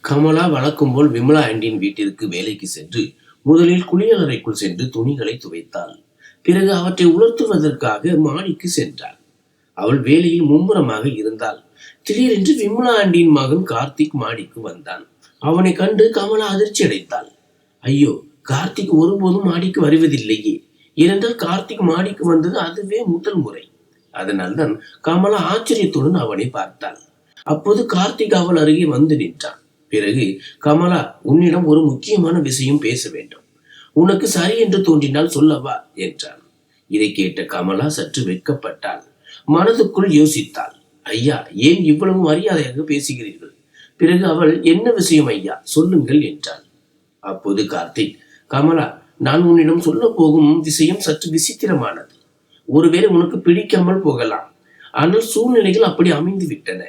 கமலா வழக்கம் போல் விமலா ஆண்டியின் வீட்டிற்கு வேலைக்கு சென்று முதலில் குளியலறைக்குள் சென்று துணிகளை துவைத்தாள். பிறகு அவற்றை உலர்த்துவதற்காக மாடிக்கு சென்றாள். அவள் வேலையில் மும்முரமாக இருந்தாள். திடீரென்று விமலா ஆண்டியின் மகன் கார்த்திக் மாடிக்கு வந்தான். அவனை கண்டு கமலா அதிர்ச்சி அடைந்தாள். ஐயோ, கார்த்திக் ஒருபோதும் மாடிக்கு வருவதில்லையே. ஏனென்றால் கார்த்திக் மாடிக்கு வந்தது அதுவே முதல் முறை. அதனால்தான் கமலா ஆச்சரியத்துடன் அவனை பார்த்தாள். அப்போது கார்த்திக் அவள் அருகே வந்து நின்றான். பிறகு, கமலா, உன்னிடம் ஒரு முக்கியமான விஷயம் பேச வேண்டும். உனக்கு சரி என்று தோன்றினால் சொல்லவா என்றான். இதை கேட்ட கமலா சற்று வெட்கப்பட்டாள். மனதுக்குள் யோசித்தாள். ஐயா, ஏன் இவ்வளவு மரியாதையாக பேசுகிறீர்கள்? பிறகு அவள், என்ன விஷயம் ஐயா, சொல்லுங்கள் என்றாள். அப்போது கார்த்திக், கமலா, நான் உன்னிடம் சொல்ல போகும் விஷயம் சற்று விசித்திரமானது. ஒருவேளை உனக்கு பிடிக்காமல் போகலாம். ஆனால் சூழ்நிலைகள் அப்படி அமைந்து விட்டன.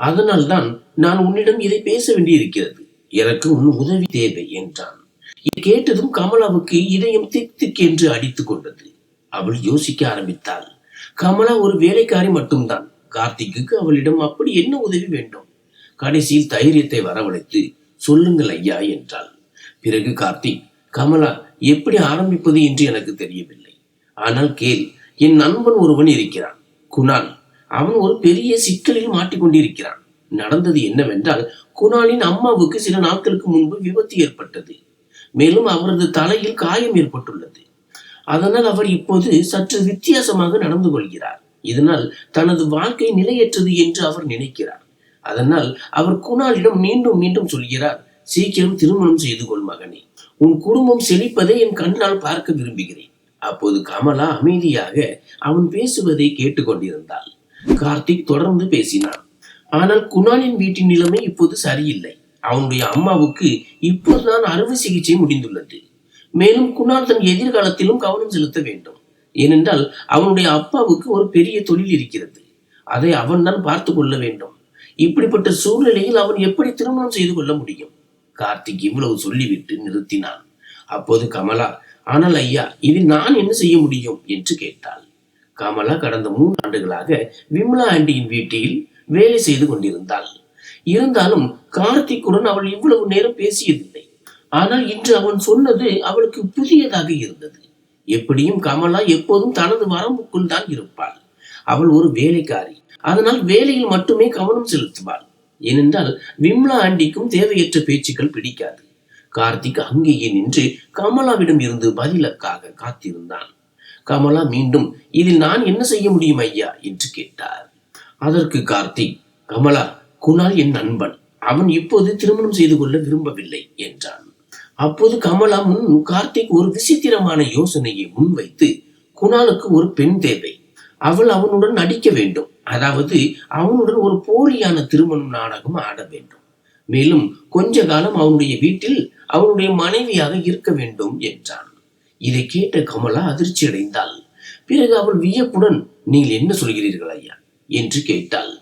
அதனால்தான் நான் உன்னிடம் இதை பேச வேண்டியிருக்கிறது. எனக்கு உன் உதவி தேவை என்றான். இதை கேட்டதும் கமலாவுக்கு இதயம் திக் திக் என்று அடித்துக் கொண்டது. அவள் யோசிக்க ஆரம்பித்தாள். கமலா ஒரு வேலைக்காரி மட்டும்தான். கார்த்திக்கு அவளிடம் அப்படி என்ன உதவி வேண்டும்? கடைசியில் தைரியத்தை வரவழைத்து, சொல்லுங்கள் ஐயா என்றாள். பிறகு கார்த்திக், கமலா, எப்படி ஆரம்பிப்பது என்று எனக்கு தெரியவில்லை. ஆனால் கேள், என் நண்பன் ஒருவன் இருக்கிறான், குணால். அவன் ஒரு பெரிய சிக்கலில் மாட்டிக்கொண்டிருக்கிறான். நடந்தது என்னவென்றால், குணாலின் அம்மாவுக்கு சில நாட்களுக்கு முன்பு விபத்து ஏற்பட்டது. மேலும் அவரது தலையில் காயம் ஏற்பட்டுள்ளது. அதனால் அவர் இப்போது சற்று வித்தியாசமாக நடந்து கொள்கிறார். இதனால் தனது வாழ்க்கை நிலையற்றது என்று அவர் நினைக்கிறார். அதனால் அவர் குணாலிடம் மீண்டும் மீண்டும் சொல்கிறார், சீக்கிரம் திருமணம் செய்து கொள் மகனே. உன் குடும்பம் செழிப்பதை என் கண்ணால் பார்க்க விரும்புகிறேன். அப்போது கமலா அமைதியாக அவன் பேசுவதை கேட்டுக்கொண்டிருந்தாள். கார்த்திக் தொடர்ந்து பேசினான். ஆனால் குணாலின் வீட்டின் நிலைமை இப்போது சரியில்லை. அவனுடைய அம்மாவுக்கு இப்போதுதான் அறுவை சிகிச்சை முடிந்துள்ளது. மேலும் குணால் தன் எதிர்காலத்திலும் கவனம் செலுத்த வேண்டும். ஏனென்றால் அவனுடைய அப்பாவுக்கு ஒரு பெரிய தொழில் இருக்கிறது. அதை அவன் தான் பார்த்து கொள்ள வேண்டும். இப்படிப்பட்ட சூழ்நிலையில் அவன் எப்படி திருமணம் செய்து கொள்ள முடியும்? கார்த்திக் இவ்வளவு சொல்லிவிட்டு நிறுத்தினான். அப்போது கமலா, ஆனால் ஐயா, இதில் நான் என்ன செய்ய முடியும் என்று கேட்டாள். கமலா கடந்த 3 ஆண்டுகளாக விமலா ஆண்டியின் வீட்டில் வேலை செய்து கொண்டிருந்தாள். இருந்தாலும் கார்த்திக்குடன் அவள் இவ்வளவு நேரம் பேசியதில்லை. ஆனால் இன்று அவன் சொன்னது அவளுக்கு புதியதாக இருந்தது. எப்படியும் கமலா எப்போதும் தனது வரம்புக்குள் தான் இருப்பாள். அவள் ஒரு வேலைக்காரி. அதனால் வேலையில் மட்டுமே கவனம் செலுத்துவாள். ஏனென்றால் விமலா ஆண்டிக்கும் தேவையற்ற பேச்சுக்கள் பிடிக்காது. கார்த்திக் அங்கேயே நின்று கமலாவிடம் இருந்து பதிலுக்காக காத்திருந்தான். கமலா மீண்டும், இதில் நான் என்ன செய்ய முடியும் ஐயா என்று கேட்டார். அதற்கு கார்த்திக், கமலா, குணால் என் நண்பன். அவன் இப்போது திருமணம் செய்து கொள்ள விரும்பவில்லை என்றான். அப்போது கமலா முன் கார்த்திக் ஒரு விசித்திரமான யோசனையை முன்வைத்து, குணாலுக்கு ஒரு பெண் தேவை. அவள் அவனுடன் நடிக்க வேண்டும். அதாவது அவனுடன் ஒரு போலியான திருமணம் நாடகம் ஆட வேண்டும். மேலும் கொஞ்ச காலம் அவனுடைய வீட்டில் அவனுடைய மனைவியாக இருக்க வேண்டும் என்றான். இதை கேட்ட கமலா அதிர்ச்சி அடைந்தாள். பிறகு அவள் வியப்புடன், நீங்கள் என்ன சொல்கிறீர்கள் ஐயா என்று கேட்டாள்.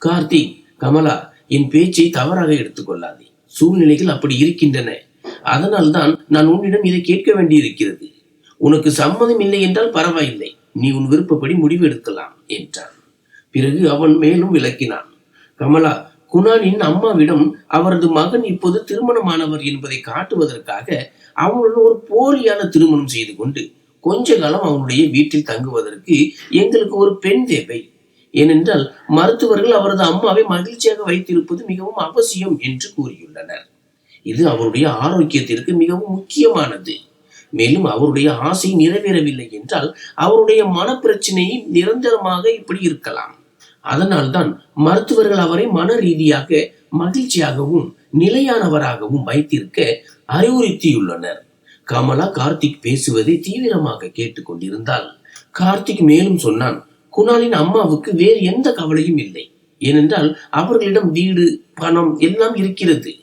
கார்த்திக், கமலா, என் பேச்சை தவறாக எடுத்துக்கொள்ளாதே. சூழ்நிலைகள் அப்படி இருக்கின்றன. அதனால்தான் நான் உன்னிடம் இதை கேட்க வேண்டியிருக்கிறது. உனக்கு சம்மதம் இல்லை என்றால் பரவாயில்லை. நீ உன் விருப்பப்படி முடிவு எடுக்கலாம் என்றான். பிறகு அவன் மேலும் விளக்கினான். கமலா, குணாலின் அம்மாவிடம் அவரது மகன் இப்போது திருமணமானவர் என்பதை காட்டுவதற்காக அவனுடன் ஒரு போலியான திருமணம் செய்து கொண்டு கொஞ்ச காலம் அவனுடைய வீட்டில் தங்குவதற்கு எங்களுக்கு ஒரு பெண் தேவை. ஏனென்றால் மருத்துவர்கள் அவரது அம்மாவை மகிழ்ச்சியாக வைத்திருப்பது மிகவும் அவசியம் என்று கூறியுள்ளனர். இது அவருடைய ஆரோக்கியத்திற்கு மிகவும் முக்கியமானது. மேலும் அவருடைய ஆசை நிறைவேறவில்லை என்றால் அவருடைய மனப்பிரச்சனை நிரந்தரமாக இப்படி இருக்கலாம். அதனால்தான் மருத்துவர்கள் அவரை மன ரீதியாக மகிழ்ச்சியாகவும் நிலையானவராகவும் வைத்திருக்க அறிவுறுத்தியுள்ளனர். கமலா கார்த்திக் பேசுவதை தீவிரமாக கேட்டுக்கொண்டிருந்தாள். கார்த்திக் மேலும் சொன்னான், குணாலின் அம்மாவுக்கு வேறு எந்த கவலையும் இல்லை. ஏனென்றால் அவர்களிடம் வீடு, பணம் எல்லாம் இருக்கிறது.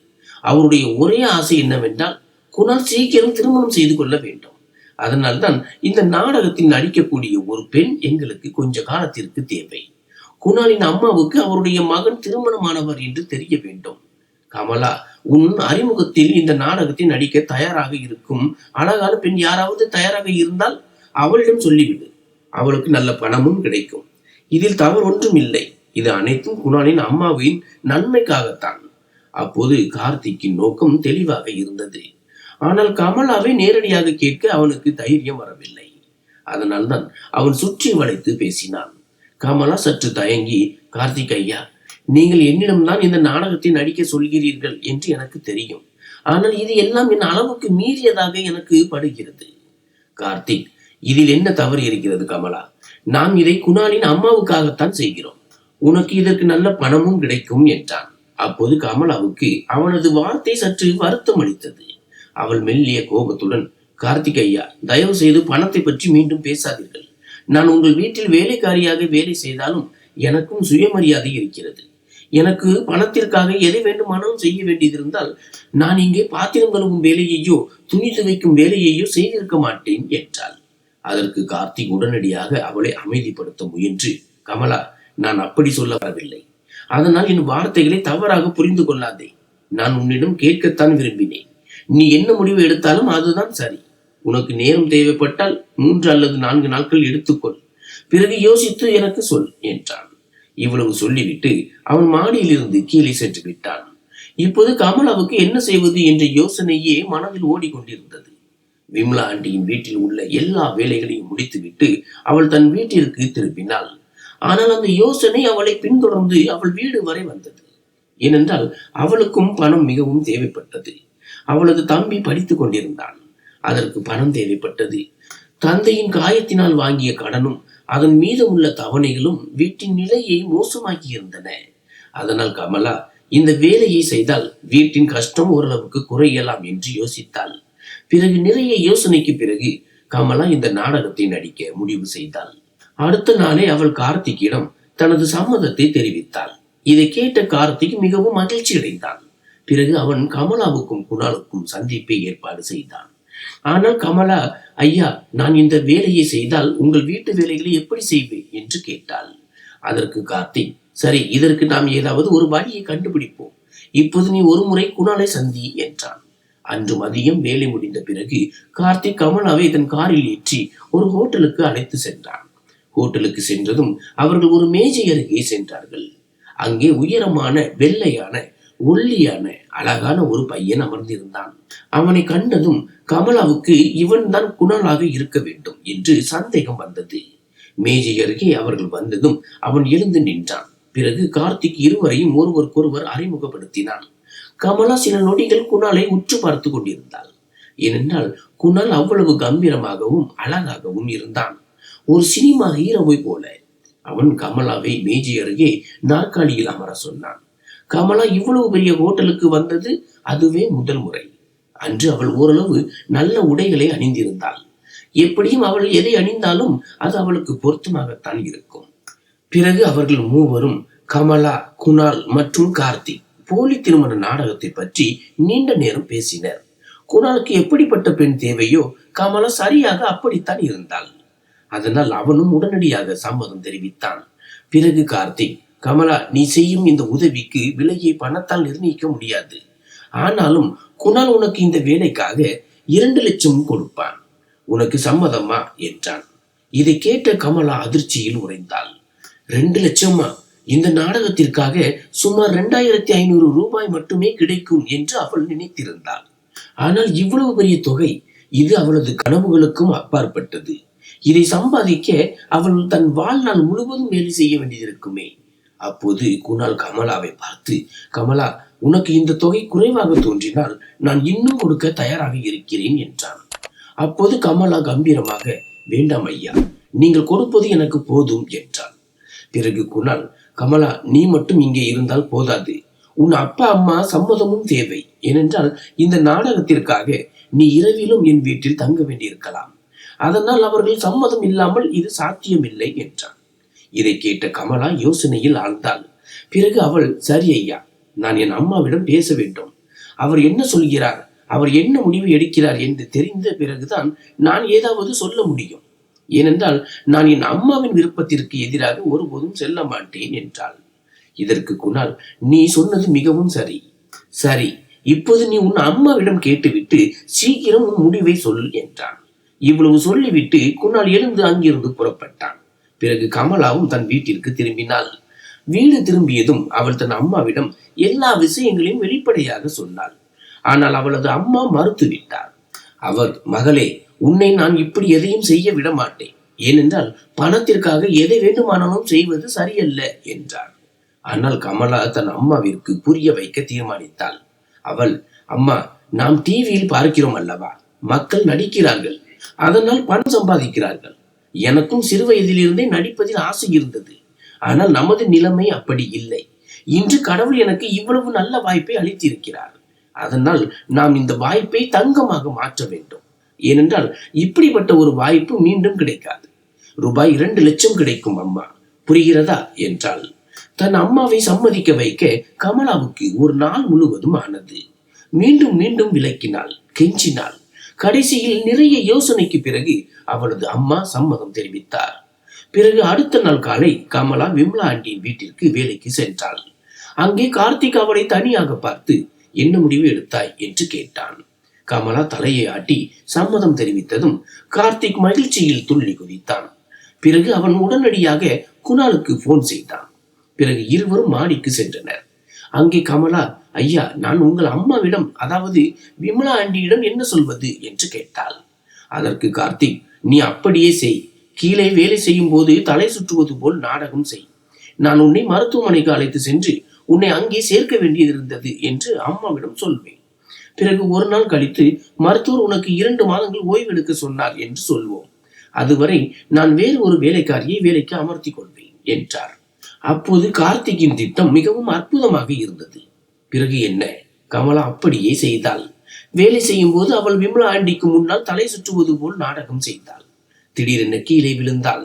அவருடைய ஒரே ஆசை என்னவென்றால் குணால் சீக்கிரம் திருமணம் செய்து கொள்ள வேண்டும். அதனால்தான் இந்த நாடகத்தில் நடிக்கக்கூடிய ஒரு பெண் எங்களுக்கு கொஞ்ச காலத்திற்கு தேவை. குணாலின் அம்மாவுக்கு அவருடைய மகன் திருமணமானவர் என்று தெரிய வேண்டும். கமலா, உன் அறிமுகத்தில் இந்த நாடகத்தை நடிக்க தயாராக இருக்கும் அழகான பெண் யாராவது தயாராக இருந்தால் அவளிடம் சொல்லிவிடு. அவளுக்கு நல்ல பணமும் கிடைக்கும். இதில் தவறு ஒன்றும் இல்லை. இது அனைத்தும் குணாலின் அம்மாவின் நன்மைக்காகத்தான். அப்போது கார்த்திக்கின் நோக்கம் தெளிவாக இருந்தது. ஆனால் கமலாவை நேரடியாக கேட்க அவனுக்கு தைரியம் வரவில்லை. அதனால்தான் அவன் சுற்றி வளைத்து பேசினான். கமலா சற்று தயங்கி, கார்த்திக் ஐயா, நீங்கள் என்னிடம்தான் இந்த நாடகத்தை நடிக்க சொல்கிறீர்கள் என்று எனக்கு தெரியும். ஆனால் இது எல்லாம் என் அளவுக்கு மீறியதாக எனக்கு படுகிறது. கார்த்திக், இதில் என்ன தவறு இருக்கிறது கமலா? நாம் இதை குணாலின் அம்மாவுக்காகத்தான் செய்கிறோம். உனக்கு இதற்கு நல்ல பணமும் கிடைக்கும் என்றான். அப்போது கமலாவுக்கு அவனது வார்த்தை சற்று வருத்தம் அளித்தது. அவள் மெல்லிய கோபத்துடன், கார்த்திக் ஐயா, தயவு செய்து பணத்தை பற்றி மீண்டும் பேசாதீர்கள். நான் உங்கள் வீட்டில் வேலைக்காரியாக வேலை செய்தாலும் எனக்கும் சுயமரியாதை இருக்கிறது. எனக்கு பணத்திற்காக எதை வேண்டுமானாலும் செய்ய வேண்டியதிருந்தால் நான் இங்கே பாத்திரம் கழுவும் வேலையையோ துணி துவைக்கும் வேலையையோ செய்திருக்க மாட்டேன் என்றாள். அதற்கு கார்த்திக் உடனடியாக அவளை அமைதிப்படுத்த முயன்று, கமலா, நான் அப்படி சொல்ல வரவில்லை. அதனால் என் வார்த்தைகளை தவறாக புரிந்து கொள்ளாதே. நான் உன்னிடம் கேட்கத்தான் விரும்பினேன். நீ என்ன முடிவு எடுத்தாலும் அதுதான் சரி. உனக்கு நேரம் தேவைப்பட்டால் 3 அல்லது 4 நாட்கள் எடுத்துக்கொள். பிறகு யோசித்து எனக்கு சொல் என்றான். இவ்வளவு சொல்லிவிட்டு அவன் மாடியிலிருந்து கீழே சென்று விட்டான். இப்போது கமலாவுக்கு என்ன செய்வது என்ற யோசனையே மனதில் ஓடிக்கொண்டிருந்தது. விமலா ஆண்டியின் வீட்டில் உள்ள எல்லா வேலைகளையும் முடித்துவிட்டு அவள் தன் வீட்டிற்கு திரும்பினாள். ஆனால் அந்த யோசனை அவளை பின்தொடர்ந்து அவள் வீடு வரை வந்தது. ஏனென்றால் அவளுக்கும் பணம் மிகவும் தேவைப்பட்டது. அவளது தம்பி படித்துக் கொண்டிருந்தான். அதற்கு பணம் தேவைப்பட்டது. தந்தையின் காயத்தினால் வாங்கிய கடனும் அதன் மீதமுள்ள தவணைகளும் வீட்டின் நிலையை மோசமாக்கி இருந்தன. அதனால் கமலா இந்த வேலையை செய்தால் வீட்டின் கஷ்டம் ஓரளவுக்கு குறையலாம் என்று யோசித்தாள். பிறகு நிறைய யோசனைக்கு பிறகு கமலா இந்த நாடகத்தை நடிக்க முடிவு செய்தாள். அடுத்த நாளே அவள் கார்த்திக்கிடம் தனது சம்மதத்தை தெரிவித்தாள். இதை கேட்ட கார்த்திக் மிகவும் மகிழ்ச்சி அடைந்தான். பிறகு அவன் கமலாவுக்கும் குணாலுக்கும் சந்திப்பை ஏற்பாடு செய்தான். ஆனால் கமலா, ஐயா, நான் இந்த வேலையை செய்தால் உங்கள் வீட்டு வேலைகளை எப்படி செய்வேன் என்று கேட்டாள். அதற்கு கார்த்திக், சரி, இதற்கு நாம் ஏதாவது ஒரு வழியை கண்டுபிடிப்போம். இப்போது நீ ஒரு முறை குணாலை சந்தி என்றான். அன்று மதியம் வேலை முடிந்த பிறகு கார்த்திக் கமலாவை தன் காரில் ஏற்றி ஒரு ஹோட்டலுக்கு அழைத்து சென்றான். ஹோட்டலுக்கு சென்றதும் அவர்கள் ஒரு மேஜை அருகே சென்றார்கள். அங்கே உயரமான, வெள்ளையான, ஒல்லியான, அழகான ஒரு பையன் அமர்ந்திருந்தான். அவனை கண்டதும் கமலாவுக்கு இவன் தான் குணாலாக இருக்க வேண்டும் என்று சந்தேகம் வந்தது. மேஜை அருகே அவர்கள் வந்ததும் அவன் எழுந்து நின்றான். பிறகு கார்த்திக் இருவரையும் ஒருவருக்கொருவர் அறிமுகப்படுத்தினான். கமலா சில நொடிகள் குணாலை உற்று பார்த்து கொண்டிருந்தாள். ஏனென்றால் குணால் அவ்வளவு கம்பீரமாகவும் அழகாகவும் இருந்தான். ஒரு சினிமா ஹீரோவை போல. அவன் கமலாவை மேஜை அருகே நாற்காலியில் அமர சொன்னான். கமலா இவ்வளவு பெரிய ஹோட்டலுக்கு வந்தது அதுவே முதல் முறை. அன்று அவள் ஓரளவு நல்ல உடைகளை அணிந்திருந்தாள். எப்படியும் அவள் எதை அணிந்தாலும் அது அவளுக்கு பொருத்தமாகத்தான் இருக்கும். பிறகு அவர்கள் மூவரும் கமலா, குணால் மற்றும் கார்த்திக் போலி திருமண நாடகத்தை பற்றி நீண்ட நேரம் பேசினர். குணாலுக்கு எப்படிப்பட்ட பெண் தேவையோ கமலா சரியாக அப்படித்தான் இருந்தாள். அதனால் அவனும் உடனடியாக சம்மதம் தெரிவித்தான். பிறகு கார்த்திக், கமலா, நீ செய்யும் இந்த உதவிக்கு விலையை பணத்தால் நிர்ணயிக்க முடியாது. ஆனாலும் குணால் உனக்கு இந்த வேலைக்காக 2 லட்சம் கொடுப்பான். உனக்கு சம்மதமா என்றான். இதை கேட்ட கமலா அதிர்ச்சியில் உறைந்தாள். 2 லட்சமா? இந்த நாடகத்திற்காக சுமார் 2500 ரூபாய் மட்டுமே கிடைக்கும் என்று அவள் நினைத்திருந்தாள். ஆனால் இவ்வளவு பெரிய தொகை, இது அவளது கனவுகளுக்கும் அப்பாற்பட்டது. இதை சம்பாதிக்க அவள் தன் வாழ்நாள் முழுவதும் வேலை செய்ய வேண்டியிருக்குமே. அப்போது குணால் கமலாவை பார்த்து, கமலா, உனக்கு இந்த தொகை குறைவாக தோன்றினால் நான் இன்னும் கொடுக்க தயாராக இருக்கிறேன் என்றான். அப்போது கமலா கம்பீரமாக, வேண்டாம் ஐயா, நீங்கள் கொடுப்பது எனக்கு போதும் என்றான். பிறகு குணால், கமலா, நீ மட்டும் இங்கே இருந்தால் போதாது. உன் அப்பா அம்மா சம்மதமும் தேவை. ஏனென்றால் இந்த நாடகத்திற்காக நீ இரவிலும் என் வீட்டில் தங்க வேண்டியிருக்கலாம். அதனால் அவர்கள் சம்மதம் இல்லாமல் இது சாத்தியமில்லை என்றான். இதை கேட்ட கமலா யோசனையில் ஆழ்ந்தாள். பிறகு அவள், சரி ஐயா, நான் என் அம்மாவிடம் பேச வேண்டும். அவர் என்ன சொல்கிறார், அவர் என்ன முடிவு எடுக்கிறார் என்று தெரிந்த பிறகுதான் நான் ஏதாவது சொல்ல முடியும். ஏனென்றால் நான் என் அம்மாவின் விருப்பத்திற்கு எதிராக ஒருபோதும் செல்ல மாட்டேன் என்றாள். இதற்கு குணால், நீ சொன்னது மிகவும் சரி. சரி, இப்போது நீ உன் அம்மாவிடம் கேட்டுவிட்டு சீக்கிரம் உன் முடிவை சொல் என்றான். இவ்வளவு சொல்லிவிட்டு குணால் எழுந்து அங்கிருந்து புறப்பட்டான். பிறகு கமலாவும் தன் வீட்டிற்கு திரும்பினாள். வீடு திரும்பியதும் அவள் தன் அம்மாவிடம் எல்லா விஷயங்களையும் வெளிப்படையாக சொன்னாள். ஆனால் அவளது அம்மா மறுத்துவிட்டார். அவர், மகளே, உன்னை நான் இப்படி எதையும் செய்ய விட மாட்டேன். ஏனென்றால் பணத்திற்காக எதை வேண்டுமானாலும் செய்வது சரியல்ல என்றார். ஆனால் கமலா தன் அம்மாவிற்கு புரிய வைக்க தீர்மானித்தாள். அவள், அம்மா, நாம் டிவியில் பார்க்கிறோம் அல்லவா, மக்கள் நடிக்கிறார்கள், அதனால் பணம் சம்பாதிக்கிறார்கள். எனக்கும் சிறு வயதிலிருந்தே நடிப்பதில் ஆசை இருந்தது. ஆனால் நமது நிலைமை அப்படி இல்லை. இன்று கடவுள் எனக்கு இவ்வளவு நல்ல வாய்ப்பை அளித்திருக்கிறார். அதனால் நாம் இந்த வாய்ப்பை தங்கமாக மாற்ற வேண்டும். ஏனென்றால் இப்படிப்பட்ட ஒரு வாய்ப்பு மீண்டும் கிடைக்காது. ரூபாய் 2 லட்சம் கிடைக்கும் அம்மா, புரிகிறதா என்றாள். தன் அம்மாவை சம்மதிக்க வைக்க கமலாவுக்கு ஒரு நாள் முழுவதும் ஆனது. மீண்டும் மீண்டும் விளக்கினாள், கெஞ்சினாள். கடைசியில் நிறைய யோசனைக்கு பிறகு அவளது அம்மா சம்மதம் தெரிவித்தார். பிறகு அடுத்த நாள் காலை கமலா விமலா ஆண்டியின் வீட்டிற்கு வேலைக்கு சென்றாள். அங்கே கார்த்திக் அவளை தனியாக பார்த்து, என்ன முடிவு எடுத்தாய் என்று கேட்டான். கமலா தலையை ஆட்டி சம்மதம் தெரிவித்ததும் கார்த்திக் மகிழ்ச்சியில் துள்ளி குதித்தான். பிறகு அவன் உடனடியாக குணாலுக்கு போன் செய்தான். பிறகு இருவரும் மாடிக்கு சென்றனர். அங்கே கமலா, ஐயா, நான் உங்கள் அம்மாவிடம், அதாவது விமலா ஆண்டியிடம் என்ன சொல்வது என்று கேட்டாள். அதற்கு கார்த்திக், நீ அப்படியே செய். கீழே வேலை செய்யும் போது தலை சுற்றுவது போல் நாடகம் செய். நான் உன்னை மருத்துவமனைக்கு அழைத்து சென்று உன்னை அங்கே சேர்க்க வேண்டியது இருந்தது என்று அம்மாவிடம் சொல்வேன். பிறகு ஒரு நாள் கழித்து மருத்துவர் உனக்கு 2 மாதங்கள் ஓய்வெடுக்க சொன்னார் என்று சொல்வோம். அதுவரை நான் வேறு ஒரு வேலைக்காரியை வேலைக்கு அமர்த்தி கொள்வேன் என்றார். அப்போது கார்த்திகின் திட்டம் மிகவும் அற்புதமாக இருந்தது. பிறகு என்ன? கமலா அப்படியே செய்தாள். வேலை செய்யும் போது அவள் விமலா ஆண்டிக்கு முன்னால் தலை சுற்றுவது போல் நாடகம் செய்தாள். திடீரென கீழே விழுந்தாள்.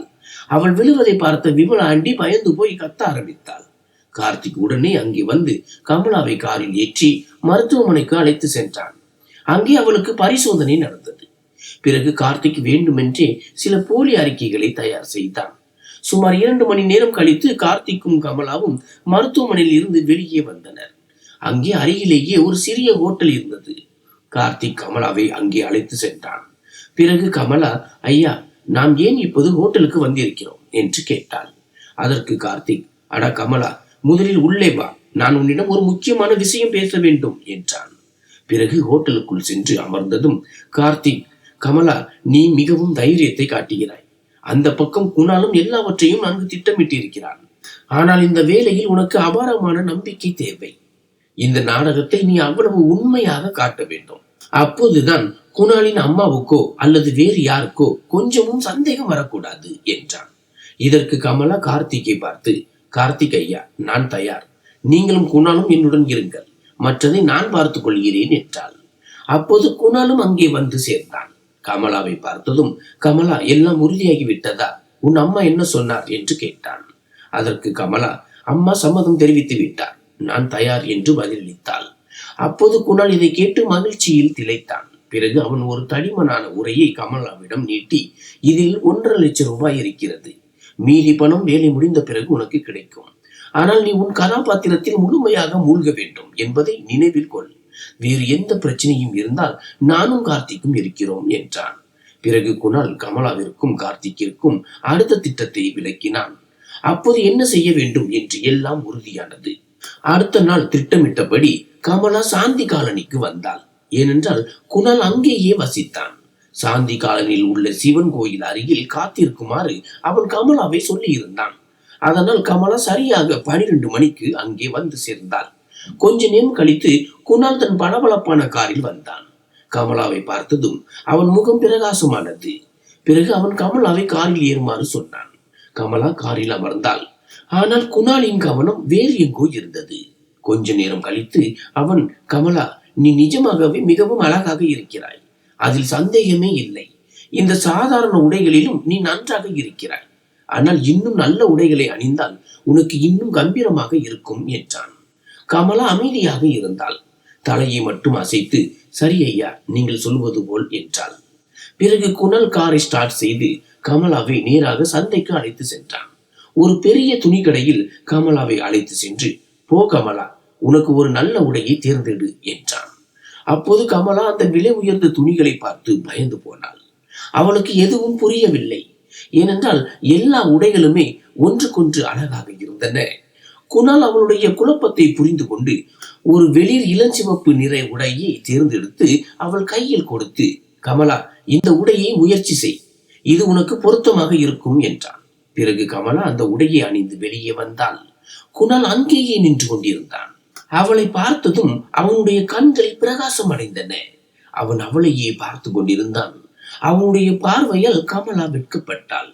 அவள் விழுவதை பார்த்த விமலா ஆண்டி பயந்து போய் கத்த ஆரம்பித்தாள். கார்த்திக் உடனே அங்கே வந்து கமலாவை காரில் ஏற்றி மருத்துவமனைக்கு அழைத்து சென்றான். அங்கே அவளுக்கு பரிசோதனை நடந்தது. பிறகு கார்த்திக் வேண்டுமென்றே சில போலி அறிக்கைகளை தயார் செய்தான். சுமார் 2 மணி நேரம் கழித்து கார்த்திக்கும் கமலாவும் மருத்துவமனையில் இருந்து வெளியே வந்தனர். அங்கே அருகிலேயே ஒரு சிறிய ஹோட்டல் இருந்தது. கார்த்திக் கமலாவை அங்கே அழைத்து சென்றான். பிறகு கமலா, ஐயா, நாம் ஏன் இப்போது ஹோட்டலுக்கு வந்திருக்கிறோம் என்று கேட்டாள். அதற்கு கார்த்திக், அடா கமலா, முதலில் உள்ளே வா, நான் உன்னிடம் ஒரு முக்கியமான விஷயம் பேச வேண்டும் என்றான். பிறகு ஹோட்டலுக்குள் சென்று அமர்ந்ததும் கார்த்திக், கமலா, நீ மிகவும் தைரியத்தை காட்டுகிறாய். அந்த பக்கம் குணாலும் எல்லாவற்றையும் நன்கு திட்டமிட்டிருக்கிறான். ஆனால் இந்த வேலையில் உனக்கு அபாரமான நம்பிக்கை தேவை. இந்த நாடகத்தை நீ அவ்வளவு உண்மையாக காட்ட வேண்டும். அப்போதுதான் குணாலின் அம்மாவுக்கோ அல்லது வேறு யாருக்கோ கொஞ்சமும் சந்தேகம் வரக்கூடாது என்றான். இதற்கு கமலா கார்த்திகை பார்த்து, கார்த்திக் ஐயா, நான் தயார். நீங்களும் குணாலும் என்னுடன் இருங்கள். மற்றதை நான் பார்த்துக் கொள்கிறேன் என்றாள். அப்போது குணாலும் அங்கே வந்து சேர்ந்தான். கமலாவை பார்த்ததும், கமலா, எல்லாம் உறுதியாகி விட்டதா? உன் அம்மா என்ன சொன்னார் என்று கேட்டான். அதற்கு கமலா, அம்மா சம்மதம் தெரிவித்து விட்டார், நான் தயார் என்று பதிலளித்தாள். அப்போது குணால் இதை கேட்டு மகிழ்ச்சியில் திளைத்தான். பிறகு அவன் ஒரு தடிமனான உரையை கமலாவிடம் நீட்டி, இதில் 1.5 லட்சம் ரூபாய் இருக்கிறது. மீதி பணம் வேலை முடிந்த பிறகு உனக்கு கிடைக்கும். ஆனால் நீ உன் கதாபாத்திரத்தில் முழுமையாக மூழ்க வேண்டும் என்பதை நினைவில் கொள். வேறு எந்த பிரச்சனையும் இருந்தால் நானும் கார்த்திக்கும் இருக்கிறோம் என்றான். பிறகு குணால் கமலாவிற்கும் கார்த்திக்கிற்கும் அடுத்த திட்டத்தை விளக்கினான். அப்போது என்ன செய்ய வேண்டும் என்று எல்லாம் உறுதியானது. அடுத்த நாள் திட்டமிட்டபடி கமலா சாந்தி காலனிக்கு வந்தாள். ஏனென்றால் குணால் அங்கேயே வசித்தான். சாந்தி காலனியில் உள்ள சிவன் கோயில் அருகில் காத்திருக்குமாறு அவன் கமலாவை சொல்லி இருந்தான். அதனால் கமலா சரியாக 12 மணிக்கு அங்கே வந்து சேர்ந்தாள். கொஞ்ச நேரம் கழித்து குணால் தன் பளபளப்பான காரில் வந்தான். கமலாவை பார்த்ததும் அவன் முகம் பிரகாசமானது. பிறகு அவன் கமலாவை காரில் ஏறுமாறு சொன்னான். கமலா காரில் அமர்ந்தாள். ஆனால் குணாலின் கவனம் வேறு எங்கோ இருந்தது. கொஞ்ச நேரம் கழித்து அவன், கமலா, நீ நிஜமாகவே மிகவும் அழகாக இருக்கிறாய், அதில் சந்தேகமே இல்லை. இந்த சாதாரண உடைகளிலும் நீ நன்றாக இருக்கிறாய். ஆனால் இன்னும் நல்ல உடைகளை அணிந்தால் உனக்கு இன்னும் கம்பீரமாக இருக்கும் என்றான். கமலா அமைதியாக இருந்தாள். தலையை மட்டும் அசைத்து, சரி ஐயா, நீங்கள் சொல்வது போல் என்றாள். பிறகு குணால் காரை ஸ்டார்ட் செய்து கமலாவை நேராக சந்தைக்கு அழைத்து சென்றான். ஒரு பெரிய துணி கடையில் கமலாவை அழைத்து சென்று, போ கமலா, உனக்கு ஒரு நல்ல உடையை தேர்ந்தெடு என்றான். அப்போது கமலா அந்த விலை உயர்ந்த துணிகளை பார்த்து பயந்து போனாள். அவளுக்கு எதுவும் புரியவில்லை. ஏனென்றால் எல்லா உடைகளுமே ஒன்றுக்கொன்று அழகாக இருந்தன. குணால் அவளுடைய குழப்பத்தை புரிந்து கொண்டு ஒரு வெளிர் இளஞ்சிவப்பு நிற உடையை தேர்ந்தெடுத்து அவள் கையில் கொடுத்து, கமலா, இந்த உடையை முயற்சி செய், இது உனக்கு பொருத்தமாக இருக்கும் என்றான். பிறகு கமலா அந்த உடையை அணிந்து வெளியே வந்தாள். குணால் அங்கேயே நின்று கொண்டிருந்தான். அவளை பார்த்ததும் அவனுடைய கண்களை பிரகாசம் அடைந்தன. அவன் அவளையே பார்த்து கொண்டிருந்தான். அவனுடைய பார்வையால் கமலா வெட்கப்பட்டாள்.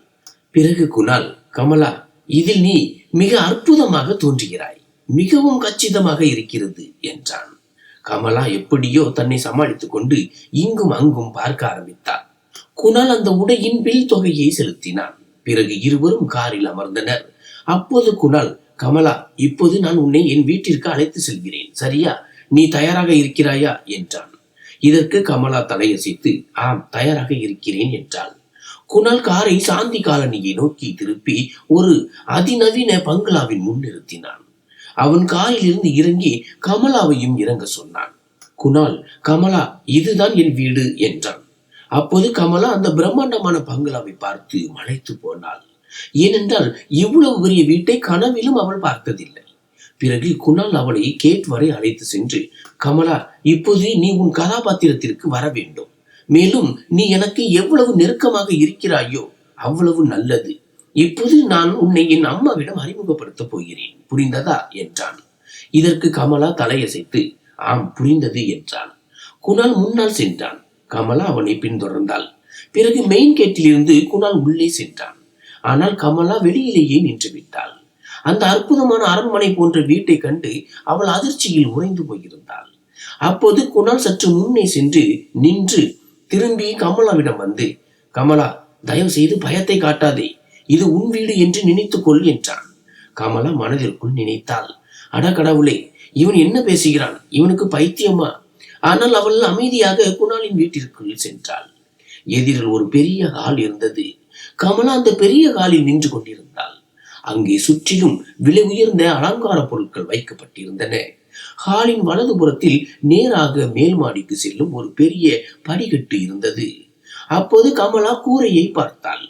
பிறகு குணால், கமலா, இதில் நீ மிக அற்புதமாக தோன்றுகிறாய், மிகவும் கச்சிதமாக இருக்கிறது என்றான். கமலா எப்படியோ தன்னை சமாளித்துக் கொண்டு இங்கும் அங்கும் பார்க்க ஆரம்பித்தாள். குணால் அந்த உடையின் பில் தொகையை செலுத்தினான். பிறகு இருவரும் காரில் அமர்ந்தனர். அப்போது குணால், கமலா, இப்போது நான் உன்னை என் வீட்டிற்கு அழைத்து செல்கிறேன், சரியா? நீ தயாராக இருக்கிறாயா என்றான். இதற்கு கமலா தலையசைத்து, ஆம், தயாராக இருக்கிறேன் என்றாள். குணால் காரை சாந்தி காலனியை நோக்கி திருப்பி ஒரு அதிநவீன பங்களாவின் முன் நிறுத்தினான். அவன் காரில் இருந்து இறங்கி கமலாவையும் இறங்க சொன்னான். குணால், கமலா, இதுதான் என் வீடு என்றான். அப்போது கமலா அந்த பிரம்மாண்டமான பங்களாவை பார்த்து மலைத்து போனாள். ஏனென்றால் இவ்வளவு பெரிய வீட்டை கனவிலும் அவள் பார்த்ததில்லை. பிறகு குணால் அவளை கேட் வரை அழைத்து சென்று, கமலா, இப்போது நீ உன் கதாபாத்திரத்திற்கு வர வேண்டும். மேலும் நீ எனக்கு எவ்வளவு நெருக்கமாக இருக்கிறாயோ அவ்வளவு நல்லது. இப்போது நான் உன்னை என் அம்மாவிடம் அறிமுகப்படுத்தப் போகிறேன், புரிந்ததா என்றான். இதற்கு கமலா தலையசைத்து, ஆம், புரிந்தது என்றான். குணால் முன்னால் சென்றான். கமலா அவனை பின்தொடர்ந்தாள். பிறகு மெயின் கேட்டிலிருந்து குணால் உள்ளே சென்றான். ஆனால் கமலா வெளியிலேயே நின்று விட்டாள். அந்த அற்புதமான அரண்மனை போன்ற வீட்டை கண்டு அவள் அதிர்ச்சியில் உறைந்து போயிருந்தாள். அப்போது குணால் சற்று முன்னே சென்று நின்று திரும்பி கமலாவிடம் வந்து, கமலா, தயவு செய்து பயத்தை காட்டாதே, இது உன் வீடு என்று நினைத்துக்கொள் என்றான். கமலா மனதிற்குள் நினைத்தாள், அட கடவுளே, இவன் என்ன பேசுகிறான், இவனுக்கு பைத்தியமா? ஆனால் அவள் அமைதியாக குணாலின் வீட்டிற்குள் சென்றாள். எதிரில் ஒரு பெரிய ஹால் இருந்தது. கமலா அந்த பெரிய ஹாலில் நின்று கொண்டிருந்தாள். அங்கே சுற்றிலும் விலை உயர்ந்த அலங்கார பொருட்கள் வைக்கப்பட்டிருந்தன. ஹாலின் வலதுபுறத்தில் நேராக மேல் மாடிக்கு செல்லும் ஒரு பெரிய படிக்கட்டு இருந்தது. அப்போது கமலா கூரையை பார்த்தாள்.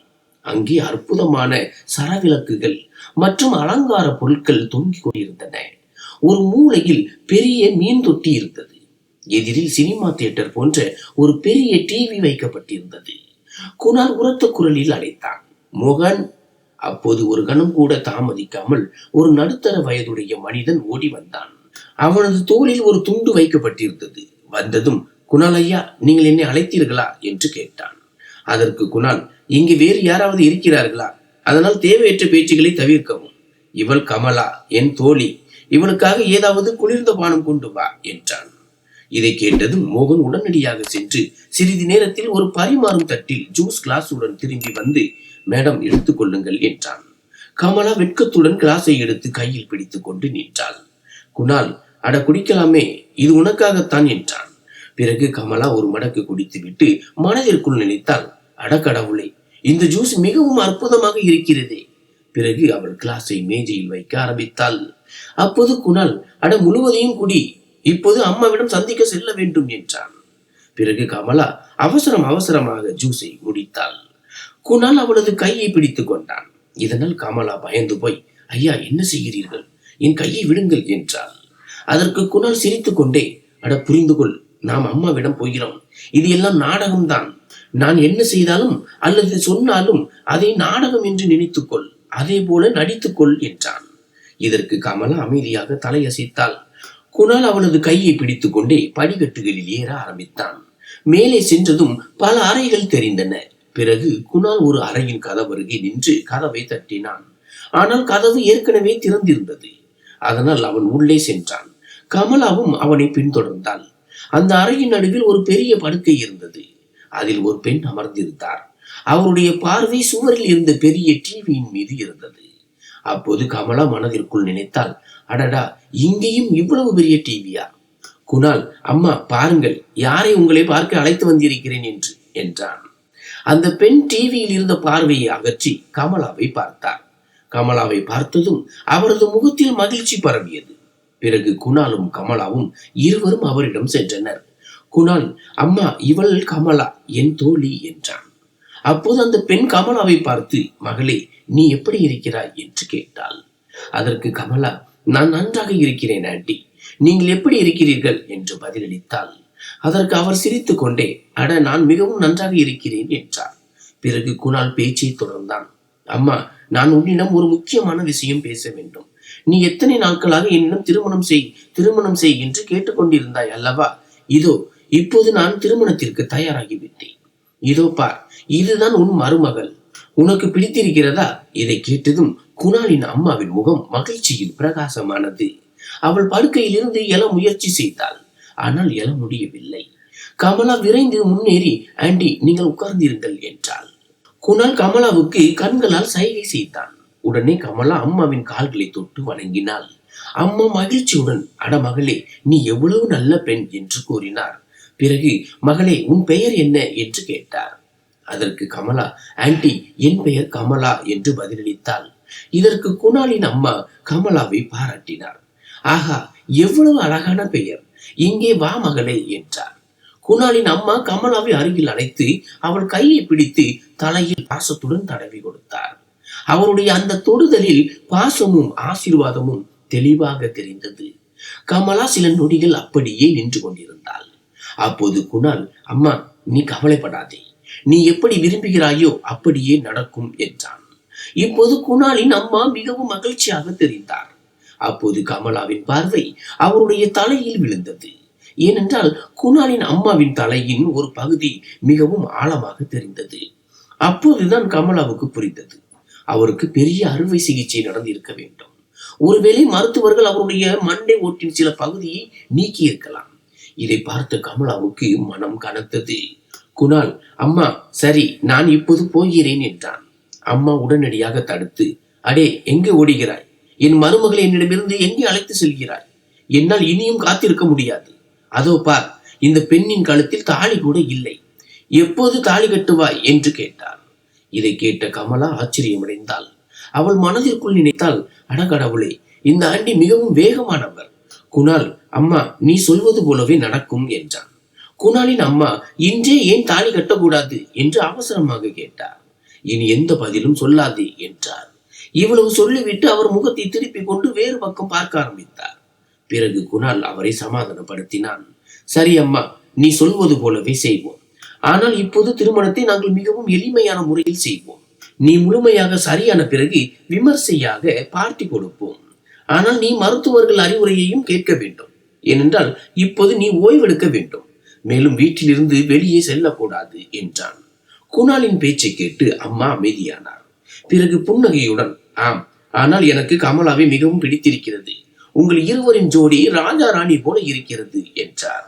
அங்கே அற்புதமான சரவிளக்குகள் மற்றும் அலங்கார பொருட்கள் தொங்கிக் கொண்டிருந்தன. ஒரு மூலையில் பெரிய மீன் தொட்டி இருந்தது. எதிரில் சினிமா தியேட்டர் போன்ற ஒரு பெரிய டிவி வைக்கப்பட்டிருந்தது. குணால் உரத்த குரலில் அழைத்தான், மோகன். அப்போது ஒரு கணம் கூட தாமதிக்காமல் ஒரு நடுத்தர வயதுடைய மனிதன் ஓடி வந்தான். அவனது தோளில் ஒரு துண்டு வைக்கப்பட்டிருந்தது. வந்ததும், குணால் ஐயா, நீங்கள் என்னை அழைத்தீர்களா என்று கேட்டான். அதற்கு குணால், இங்கு வேறு யாராவது இருக்கிறார்களா? அதனால் தேவையற்ற பேச்சுகளை தவிர்க்கவும். இவள் கமலா, என் தோழி. இவளுக்காக ஏதாவது குளிர்ந்த பானம் கொண்டு வா என்றான். இதை கேட்டதும் மோகன் உடனடியாக சென்று சிறிது நேரத்தில் ஒரு பரிமாறும் தட்டில் ஜூஸ் கிளாஸுடன் திரும்பி வந்து, மேடம், எடுத்துக் கொள்ளுங்கள் என்றான். கமலா வெட்கத்துடன் கிளாஸை எடுத்து கையில் பிடித்துக் கொண்டு நின்றாள். குணால், அட குடிக்கலாமே, இது உனக்காகத்தான் என்றான். பிறகு கமலா ஒரு மடக்கு குடித்துவிட்டு மனதிற்குள் நினைத்தாள், அட கடவுளே, இந்த ஜூஸ் மிகவும் அற்புதமாக இருக்கிறதே. பிறகு அவள் கிளாஸை மேஜையில் வைக்க ஆரம்பித்தாள். அப்போது குணால், அட முழுவதையும் குடி, இப்போது அம்மாவிடம் சந்திக்க செல்ல வேண்டும் என்றான். பிறகு கமலா அவசரமாக ஜூஸை முடித்தாள். குணால் அவளது கையை பிடித்துக் கொண்டான். இதனால் கமலா பயந்து போய், ஐயா, என்ன செய்கிறீர்கள், என் கையை விடுங்கள் என்றாள். அதற்கு குணால் சிரித்துக் கொண்டே, அட புரிந்து கொள், நாம் அம்மாவிடம் போகிறோம், இது எல்லாம் நாடகம்தான். நான் என்ன செய்தாலும் அல்லது சொன்னாலும் அதை நாடகம் என்று நினைத்துக்கொள், அதே போல நடித்துக்கொள் என்றான். இதற்கு கமலா அமைதியாக தலையசைத்தாள். குணால் அவளது கையை பிடித்துக் கொண்டே படிக்கட்டுகளில் ஏற ஆரம்பித்தான். மேலே சென்றதும் பல அறைகள் தெரிந்தன. பிறகு குணால் ஒரு அறையின் கதவருகே நின்று கதவை தட்டினான். ஆனால் கதவு ஏற்கனவே திறந்திருந்தது. அதனால் அவன் உள்ளே சென்றான். கமலாவும் அவனை பின்தொடர்ந்தாள். அந்த அறையின் நடுவில் ஒரு பெரிய படுக்கை இருந்தது. அதில் ஒரு பெண் அமர்ந்திருந்தார். அவருடைய பார்வை சுவரில் இருந்த பெரிய டிவியின் மீது இருந்தது. அப்போது கமலா மனதிற்குள் நினைத்தாள், அடடா, இங்கேயும் இவ்வளவு பெரிய டிவியா? குணால், அம்மா பாருங்கள், யாரை உங்களை பார்க்க அழைத்து வந்திருக்கிறேன் என்றான். அந்த பெண் டிவியில் இருந்த பார்வையை அகற்றி கமலாவை பார்த்தார். கமலாவை பார்த்ததும் அவரது முகத்தில் மகிழ்ச்சி பரவியது. பிறகு குணாலும் கமலாவும் இருவரும் அவரிடம் சென்றனர். குணால், அம்மா, இவள் கமலா, என் தோழி என்றான். அப்போது அந்த பெண் கமலாவை பார்த்து, மகளே, நீ எப்படி இருக்கிறாய் என்று கேட்டாள். அதற்கு கமலா, நான் நன்றாக இருக்கிறேன் ஆண்டி, நீங்கள் எப்படி இருக்கிறீர்கள் என்று பதிலளித்தாள். அதற்கு அவர் சிரித்துக் கொண்டே, அட, நான் மிகவும் நன்றாக இருக்கிறேன் என்றார். பிறகு குணால் பேச்சை தொடர்ந்தான். அம்மா, நான் உன்னிடம் ஒரு முக்கியமான விஷயம் பேச வேண்டும். நீ எத்தனை நாட்களாக என்னிடம் திருமணம் செய் என்று கேட்டுக்கொண்டிருந்தாய் அல்லவா? இதோ இப்போது நான் திருமணத்திற்கு தயாராகிவிட்டேன். இதோ பார், இதுதான் உன் மருமகள். உனக்கு பிடித்திருக்கிறதா? இதை கேட்டதும் குணாலின் அம்மாவின் முகம் மகிழ்ச்சியில் பிரகாசமானது. அவள் படுக்கையிலிருந்து எழ முயற்சி செய்தாள். ஆனால் எழ முடியவில்லை. கமலா விரைந்து முன்னேறி, ஆண்டி, நீங்கள் உட்கார்ந்திருங்கள் என்றாள். குணால் கமலாவுக்கு கண்களால் சைகை செய்தான். உடனே கமலா அம்மாவின் கால்களை தொட்டு வணங்கினாள். அம்மா மகிழ்ச்சியுடன், அட மகளே, நீ எவ்வளவு நல்ல பெண் என்று கூறினார். பிறகு, மகளே, உன் பெயர் என்ன என்று கேட்டார். அதற்கு கமலா, ஆண்டி, என் பெயர் கமலா என்று பதிலளித்தாள். இதற்கு குணாலின் அம்மா கமலாவை பாராட்டினார். ஆஹா, எவ்வளவு அழகான பெயர், இங்கே வா மகளே என்றார். குணாலின் அம்மா கமலாவை அருகில் அழைத்து அவள் கையை பிடித்து தலையில் பாசத்துடன் தடவி கொடுத்தார். அவருடைய அந்த தொடுதலில் பாசமும் ஆசீர்வாதமும் தெளிவாக தெரிந்தது. கமலா சில நொடிகள் அப்படியே நின்று கொண்டிருந்தாள். அப்போது குணால், அம்மா, நீ கவலைப்படாதே, நீ எப்படி விரும்புகிறாயோ அப்படியே நடக்கும் என்றான். இப்போது குணாலின் அம்மா மிகவும் மகிழ்ச்சியாக தெரிந்தார். அப்போது கமலாவின் பார்வை அவருடைய தலையில் விழுந்தது. ஏனென்றால் குணாலின் அம்மாவின் தலையின் ஒரு பகுதி மிகவும் ஆழமாக தெரிந்தது. அப்போதுதான் கமலாவுக்கு புரிந்தது, அவருக்கு பெரிய அறுவை சிகிச்சை நடந்திருக்க வேண்டும். ஒருவேளை மருத்துவர்கள் அவருடைய மண்டை ஓட்டின் சில பகுதியை நீக்கி இருக்கலாம். இதை பார்த்த கமலாவுக்கு மனம் கனத்தது. குணால், அம்மா, சரி, நான் இப்போது போகிறேன் என்றான். அம்மா உடனடியாக தடுத்து, அடே, எங்கே ஓடுகிறாய்? என் மருமகளை என்னிடமிருந்து எங்கே அழைத்து செல்கிறாய்? என்னால் இனியும் காத்திருக்க முடியாது. அதோ பார், இந்த பெண்ணின் கழுத்தில் தாலி கூட இல்லை. எப்போது தாலி கட்டுவாய் என்று கேட்டார். இதை கேட்ட கமலா ஆச்சரியமடைந்தாள். அவள் மனதிற்குள் நினைத்தாள், அடகடவுளே, இந்த ஆண்டி மிகவும் வேகமானவர். குணால், அம்மா, நீ சொல்வது போலவே நடக்கும் என்றான். குணாலின் அம்மா, இன்றே ஏன் தாலி கட்டக்கூடாது என்று அவசரமாக கேட்டார். இனி எந்த பதிலும் சொல்லாதே என்றார். இவ்வளவு சொல்லிவிட்டு அவர் முகத்தை திருப்பிக் கொண்டு வேறு பக்கம் பார்க்க ஆரம்பித்தார். பிறகு குணால் அவரை சமாதானப்படுத்தினான். சரி அம்மா, நீ சொல்வது போலவே செய்வோம். ஆனால் இப்போது திருமணத்தை நாங்கள் மிகவும் எளிமையான முறையில் செய்வோம். நீ முழுமையாக சரியான பிறகு விமர்சையாக பார்ட்டி கொடுப்போம். ஆனால் நீ மருத்துவர்கள் அறிவுரையையும் கேட்க வேண்டும். ஏனென்றால் இப்போது நீ ஓய்வெடுக்க வேண்டும். மேலும் வீட்டிலிருந்து வெளியே செல்லக்கூடாது என்றான். குணாலின் பேச்சை கேட்டு அம்மா அமைதியானார். பிறகு புன்னகையுடன், ஆம், ஆனால் எனக்கு கமலாவை மிகவும் பிடித்திருக்கிறது. உங்கள் இருவரின் ஜோடி ராஜா ராணி போல இருக்கிறது என்றார்.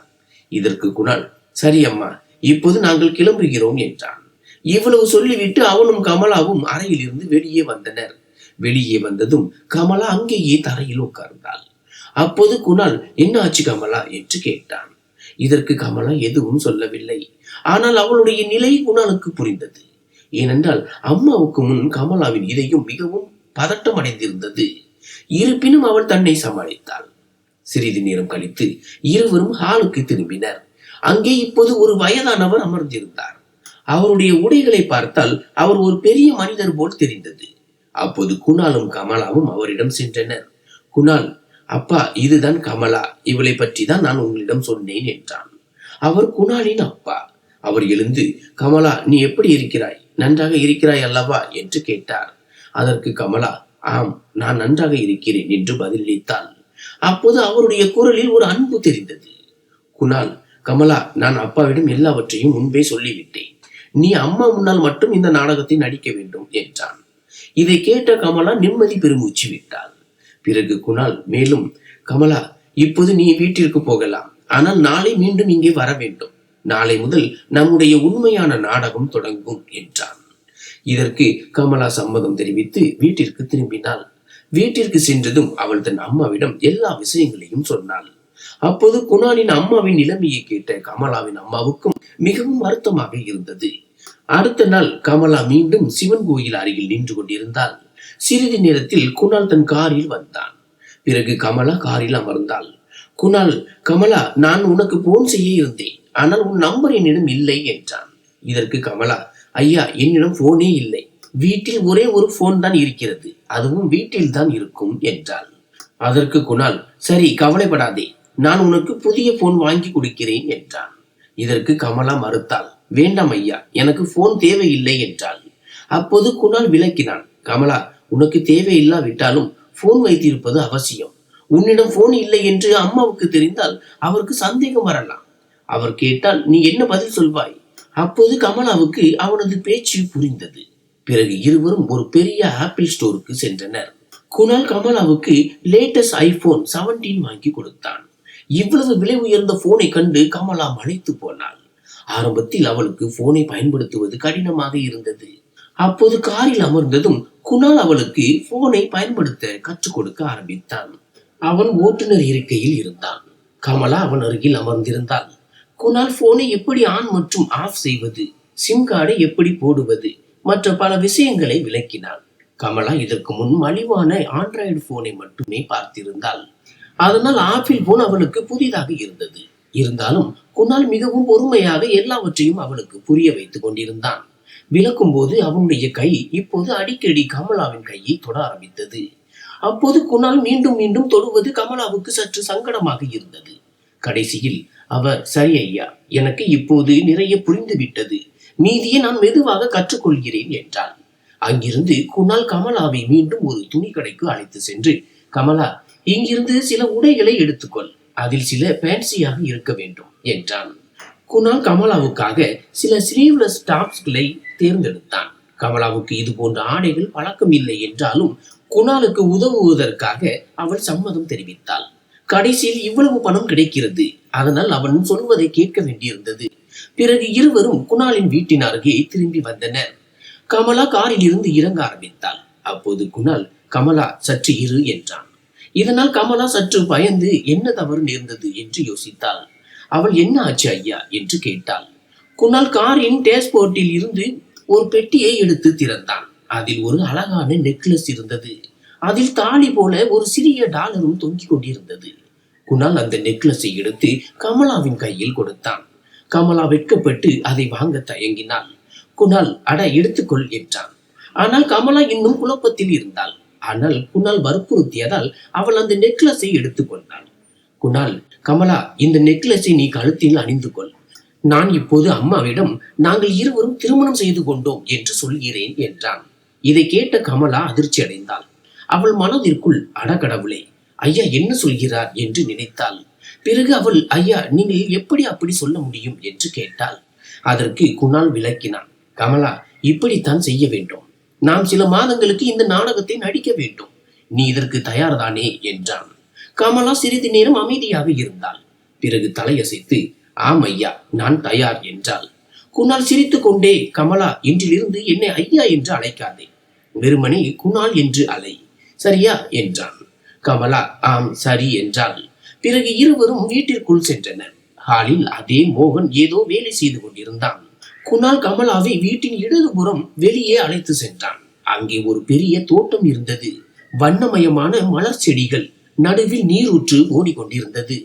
இதற்கு குணால், சரி அம்மா, இப்போது நாங்கள் கிளம்புகிறோம் என்றான். இவ்வளவு சொல்லிவிட்டு அவனும் கமலாவும் அறையில் இருந்து வெளியே வந்தனர். வெளியே வந்ததும் கமலா அங்கேயே தரையில் உட்கார்ந்தாள். அப்போது குணால், என்ன ஆச்சு கமலா என்று கேட்டான். இதற்கு கமலா எதுவும் சொல்லவில்லை. ஆனால் அவளுடைய நிலை குணாலுக்கு புரிந்தது. ஏனென்றால் அம்மாவுக்கு முன் கமலாவின் இதயம் மிகவும் பதட்டம் அடைந்திருந்தது. இருப்பினும் அவள் தன்னை சமாளித்தாள். சிறிது நேரம் கழித்து இருவரும் ஹாலுக்கு திரும்பினர். அங்கே இப்போது ஒரு வயதானவர் அமர்ந்திருந்தார். அவருடைய உடைகளை பார்த்தால் அவர் ஒரு பெரிய மனிதர் போல் தெரிந்தது. அப்போது குணாலும் கமலாவும் அவரிடம் சென்றனர். குணால், அப்பா, இதுதான் கமலா, இவளை பற்றி தான் நான் உங்களிடம் சொன்னேன் என்றான். அவர் குணாலின் அப்பா. அவர் எழுந்து, கமலா, நீ எப்படி இருக்கிறாய்? நன்றாக இருக்கிறாய் அல்லவா என்று கேட்டார். அதற்கு கமலா, ஆம், நான் நன்றாக இருக்கிறேன் என்று பதிலளித்தாள். அப்போது அவருடைய குரலில் ஒரு அன்பு தெரிந்தது. குணால், கமலா, நான் அப்பாவிடம் எல்லாவற்றையும் முன்பே சொல்லிவிட்டேன். நீ அம்மா முன்னால் மட்டும் இந்த நாடகத்தை நடிக்க வேண்டும் என்றான். இதை கேட்ட கமலா நிம்மதி பெருமூச்சு விட்டாள். பிறகு குணால் மேலும், கமலா, இப்போது நீ வீட்டிற்கு போகலாம். ஆனால் நாளை மீண்டும் இங்கே வர வேண்டும். நாளை முதல் நம்முடைய உண்மையான நாடகம் தொடங்கும் என்றான். இதற்கு கமலா சம்மதம் தெரிவித்து வீட்டிற்கு திரும்பினாள். வீட்டிற்கு சென்றதும் அவள் தன் அம்மாவிடம் எல்லா விஷயங்களையும் சொன்னாள். அப்போது குணாலின் அம்மாவின் நிலைமையை கேட்ட கமலாவின் அம்மாவுக்கும் மிகவும் வருத்தமாக இருந்தது. அடுத்த நாள் கமலா மீண்டும் சிவன் கோயில் அருகில் நின்று கொண்டிருந்தாள். சிறிது நேரத்தில் குணால் தன் காரில் வந்தான். பிறகு கமலா காரில் அமர்ந்தாள். குணால், கமலா, நான் உனக்கு போன் செய்ய இருந்தேன், ஆனால் உன் நம்பர் என்னிடம் இல்லை என்றான். இதற்கு கமலா, ஐயா, என்னிடம் போனே இல்லை. வீட்டில் ஒரே ஒரு போன் தான் இருக்கிறது, அதுவும் வீட்டில் தான் இருக்கும் என்றாள். அதற்கு குணால், சரி கவலைப்படாதே, நான் உனக்கு புதிய போன் வாங்கி கொடுக்கிறேன் என்றான். இதற்கு கமலா மறுத்தாள். வேண்டாம் ஐயா, எனக்கு போன் தேவையில்லை என்றாள். அப்போது குணால் விளக்கினான். கமலா, உனக்கு தேவையில்லாவிட்டாலும் போன் வைத்திருப்பது அவசியம். உன்னிடம் போன் இல்லை என்று அம்மாவுக்கு தெரிந்தால் அவருக்கு சந்தேகம் வரலாம். அவர் கேட்டால் நீ என்ன பதில் சொல்வாய்? அப்போது கமலாவுக்கு அவனது பேச்சு புரிந்தது. பிறகு இருவரும் ஒரு பெரிய ஆப்பிள் ஸ்டோருக்கு சென்றனர். குணால் கமலாவுக்கு லேட்டஸ்ட் ஐபோன் 17 வாங்கி கொடுத்தான். இவ்வளவு விலை உயர்ந்த போனை கண்டு கமலா மலைத்து போனாள். ஆரம்பத்தில் அவளுக்கு போனை பயன்படுத்துவது கடினமாக இருந்தது. அப்போது காரில் அமர்ந்ததும் குணால் அவளுக்கு போனை பயன்படுத்த கற்றுக் கொடுக்க ஆரம்பித்தான். அவன் ஓட்டுநர் இருக்கையில் இருந்தான். கமலா அவன் அருகில் அமர்ந்திருந்தாள். குணால் போனை எப்படி ஆன் மற்றும் ஆஃப் செய்வது, சிம் கார்டை எப்படி போடுவது மற்ற பல விஷயங்களை விளக்கினான். கமலா இதற்கு முன் மலிவான ஆண்ட்ராய்டு போனை மட்டுமே பார்த்திருந்தாள். அதனால் ஆப்பிள் போன் அவளுக்கு புதிதாக இருந்தது. இருந்தாலும் குணால் மிகவும் பொறுமையாக எல்லாவற்றையும் அவளுக்கு புரிய வைத்துக் கொண்டிருந்தான். விளக்கும் போது அவனுடைய கை இப்போது அடிக்கடி கமலாவின் கையை தொட ஆரம்பித்தது. அப்போது குணால் மீண்டும் மீண்டும் தொடுவது கமலாவுக்கு சற்று சங்கடமாக இருந்தது. கடைசியில் அவர், சரி ஐயா, எனக்கு இப்போது நிறைய புரிந்து விட்டது, மீதியை நான் மெதுவாக கற்றுக்கொள்கிறேன் என்றாள். அங்கிருந்து குணால் கமலாவை மீண்டும் ஒரு துணி கடைக்கு அழைத்து சென்று, கமலா, இங்கிருந்து சில உடைகளை எடுத்துக்கொள், அதில் சில பேன்சியாக இருக்க வேண்டும் என்றான். குணால் கமலாவுக்காக சில ஸ்லீவ்லெஸ் டாப்ஸ்களை தேர்ந்தெடுத்தான். கமலாவுக்கு இது போன்ற ஆடைகள் பழக்கம் இல்லை என்றாலும் குணாலுக்கு உதவுவதற்காக அவள் சம்மதம் தெரிவித்தாள். கடைசியில் இவ்வளவு பணம் கிடைக்கிறது, அதனால் அவன் சொல்வதை கேட்க வேண்டியிருந்தது. பிறகு இருவரும் குணாலின் வீட்டின் அருகே திரும்பி வந்தனர். கமலா காரில் இருந்து இறங்க ஆரம்பித்தாள். அப்போது குணால், கமலா சற்று இரு என்றான். இதனால் கமலா சற்று பயந்து என்ன தவறு நேர்ந்தது என்று யோசித்தாள். அவள், என்ன ஆச்சு ஐயா என்று கேட்டாள். குணால் காரின் டேஷ்போர்ட்டில் இருந்து ஒரு பெட்டியை எடுத்து திறந்தான். அதில் ஒரு அழகான நெக்லஸ் இருந்தது. அதில் தாலி போல ஒரு சிறிய டாலரும் தொங்கிக் கொண்டிருந்தது. குணால் அந்த நெக்லஸை எடுத்து கமலாவின் கையில் கொடுத்தான். கமலா வெட்கப்பட்டு அதை வாங்க தயங்கினாள். குணால், அட எடுத்துக்கொள் என்றான். ஆனால் கமலா இன்னும் குழப்பத்தில் இருந்தாள். ஆனால் குணால் வற்புறுத்தியதால் அவள் அந்த நெக்லஸை எடுத்துக்கொண்டாள். குணால், கமலா, இந்த நெக்லஸை நீ கழுத்தில் அணிந்து கொள். நான் இப்போது அம்மாவிடம் நாங்கள் இருவரும் திருமணம் செய்து கொண்டோம் என்று சொல்கிறேன் என்றான். இதை கேட்ட கமலா அதிர்ச்சி அடைந்தாள். அவள் மனதிற்குள், அடகடவுளே, ஐயா என்ன சொல்கிறார் என்று நினைத்தாள். பிறகு அவள், ஐயா நீங்கள் எப்படி அப்படி சொல்ல முடியும் என்று கேட்டாள். அதற்கு குணால் விளக்கினான். கமலா, இப்படித்தான் செய்ய வேண்டும். நாம் சில மாதங்களுக்கு இந்த நாடகத்தை நடிக்க வேண்டும். நீ இதற்கு தயார்தானே என்றான். கமலா சிறிது நேரம் அமைதியாக இருந்தாள். பிறகு தலையசைத்து, ஆம் ஐயா, நான் தயார் என்றாள். குணால் சிரித்துக் கொண்டே, கமலா, இன்றிலிருந்து என்னை ஐயா என்று அழைக்காதே, வெறுமனே குணால் என்று அலை, சரியா என்றான். கமலா ஆம் சரி என்றாள். பிறகு இருவரும் வீட்டிற்குள் சென்றனர். ஹாலில் அதே மோகன் ஏதோ வேலை செய்து கொண்டிருந்தான். குணால் கமலாவை வீட்டின் இடதுபுறம் வெளியே அழைத்து சென்றான். அங்கே ஒரு பெரிய தோட்டம் இருந்தது. வண்ணமயமான மலர் செடிகள், நடுவில் நீரூற்று ஓடிக்கொண்டிருந்தது.